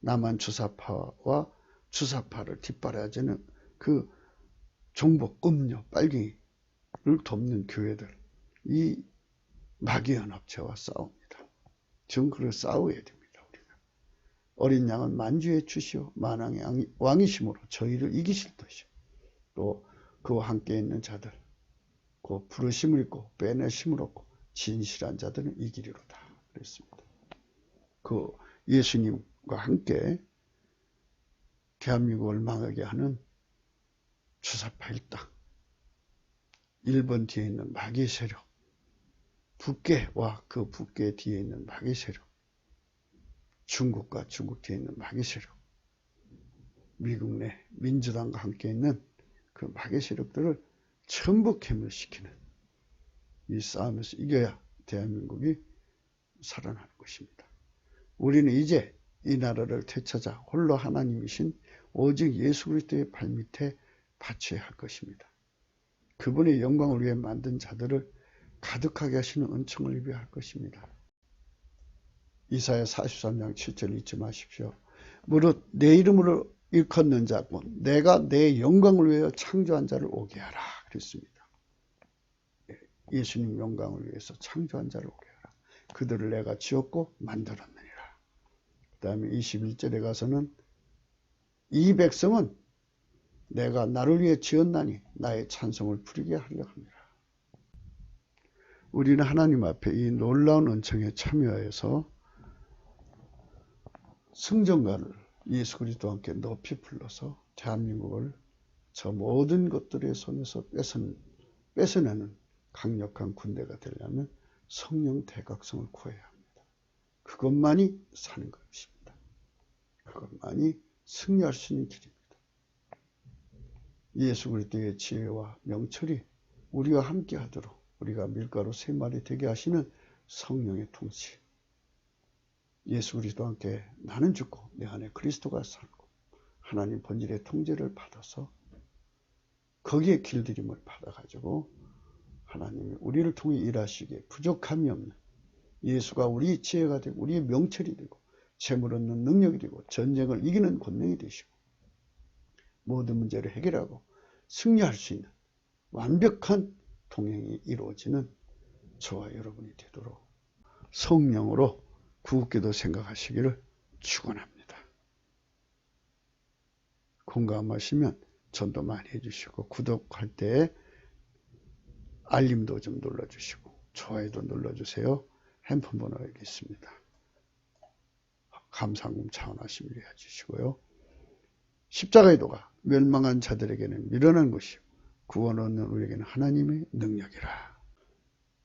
남한 주사파와 주사파를 뒷바라지는 그 종복, 음녀, 빨갱이를 돕는 교회들, 이 마귀연합체와 싸웁니다. 지금 그걸 싸워야 됩니다. 우리가. 어린 양은 만주의 주시오 만왕의 왕이심으로 저희를 이기실 것이요 또 그와 함께 있는 자들 그 부르심을 입고 빼내심을 얻고 진실한 자들은 이기리로다 그랬습니다. 그 예수님과 함께 대한민국을 망하게 하는 주사파 일당 1번 뒤에 있는 마귀 세력 북계와 그 북계 뒤에 있는 마귀 세력 중국과 중국 뒤에 있는 마귀 세력 미국 내 민주당과 함께 있는 그 마귀 세력들을 전부 괴멸시키는 이 싸움에서 이겨야 대한민국이 살아나는 것입니다. 우리는 이제 이 나라를 되찾아 홀로 하나님이신 오직 예수 그리스도의 발밑에 바쳐야 할 것입니다. 그분의 영광을 위해 만든 자들을 가득하게 하시는 은총을 입어야 할 것입니다. 이사야 43장 7절 잊지 마십시오. 무릇 내 이름으로 일컫는 자고 내가 내 영광을 위하여 창조한 자를 오게 하라 그랬습니다. 예수님 영광을 위해서 창조한 자를 오게 하라. 그들을 내가 지었고 만들었느니라. 그 다음에 21절에 가서는 이 백성은 내가 나를 위해 지었나니 나의 찬송을 부리게 하려 합니다. 우리는 하나님 앞에 이 놀라운 은총에 참여하여서 승전가를 예수 그리스도와 함께 높이 불러서 대한민국을 저 모든 것들의 손에서 뺏어내는 강력한 군대가 되려면 성령 대각성을 구해야 합니다. 그것만이 사는 것입니다. 그것만이 승리할 수 있는 길입니다. 예수 그리스도의 지혜와 명철이 우리와 함께 하도록 우리가 밀가루 3마리 되게 하시는 성령의 통치. 예수 그리스도와 함께 나는 죽고 내 안에 그리스도가 살고 하나님 본질의 통제를 받아서 거기에 길들임을 받아가지고 하나님이 우리를 통해 일하시기에 부족함이 없는 예수가 우리의 지혜가 되고 우리의 명철이 되고 재물 얻는 능력이 되고 전쟁을 이기는 권능이 되시고 모든 문제를 해결하고 승리할 수 있는 완벽한 동행이 이루어지는 저와 여러분이 되도록 성령으로 굳게도 생각하시기를 축원합니다. 공감하시면 전도 많이 해주시고 구독할 때 알림도 좀 눌러주시고 좋아요도 눌러주세요. 핸폰 번호 여기 있습니다. 감사금 차원하시면 해주시고요. 십자가의 도가 멸망한 자들에게는 미련한 것이요 구원 얻는 우리에게는 하나님의 능력이라.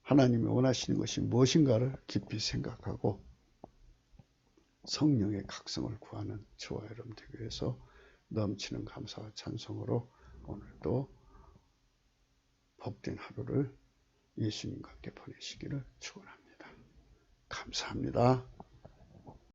하나님이 원하시는 것이 무엇인가를 깊이 생각하고 성령의 각성을 구하는 저와 여러분 되기 위해서 넘치는 감사와 찬송으로 오늘도 복된 하루를 예수님과 함께 보내시기를 축원합니다. 감사합니다.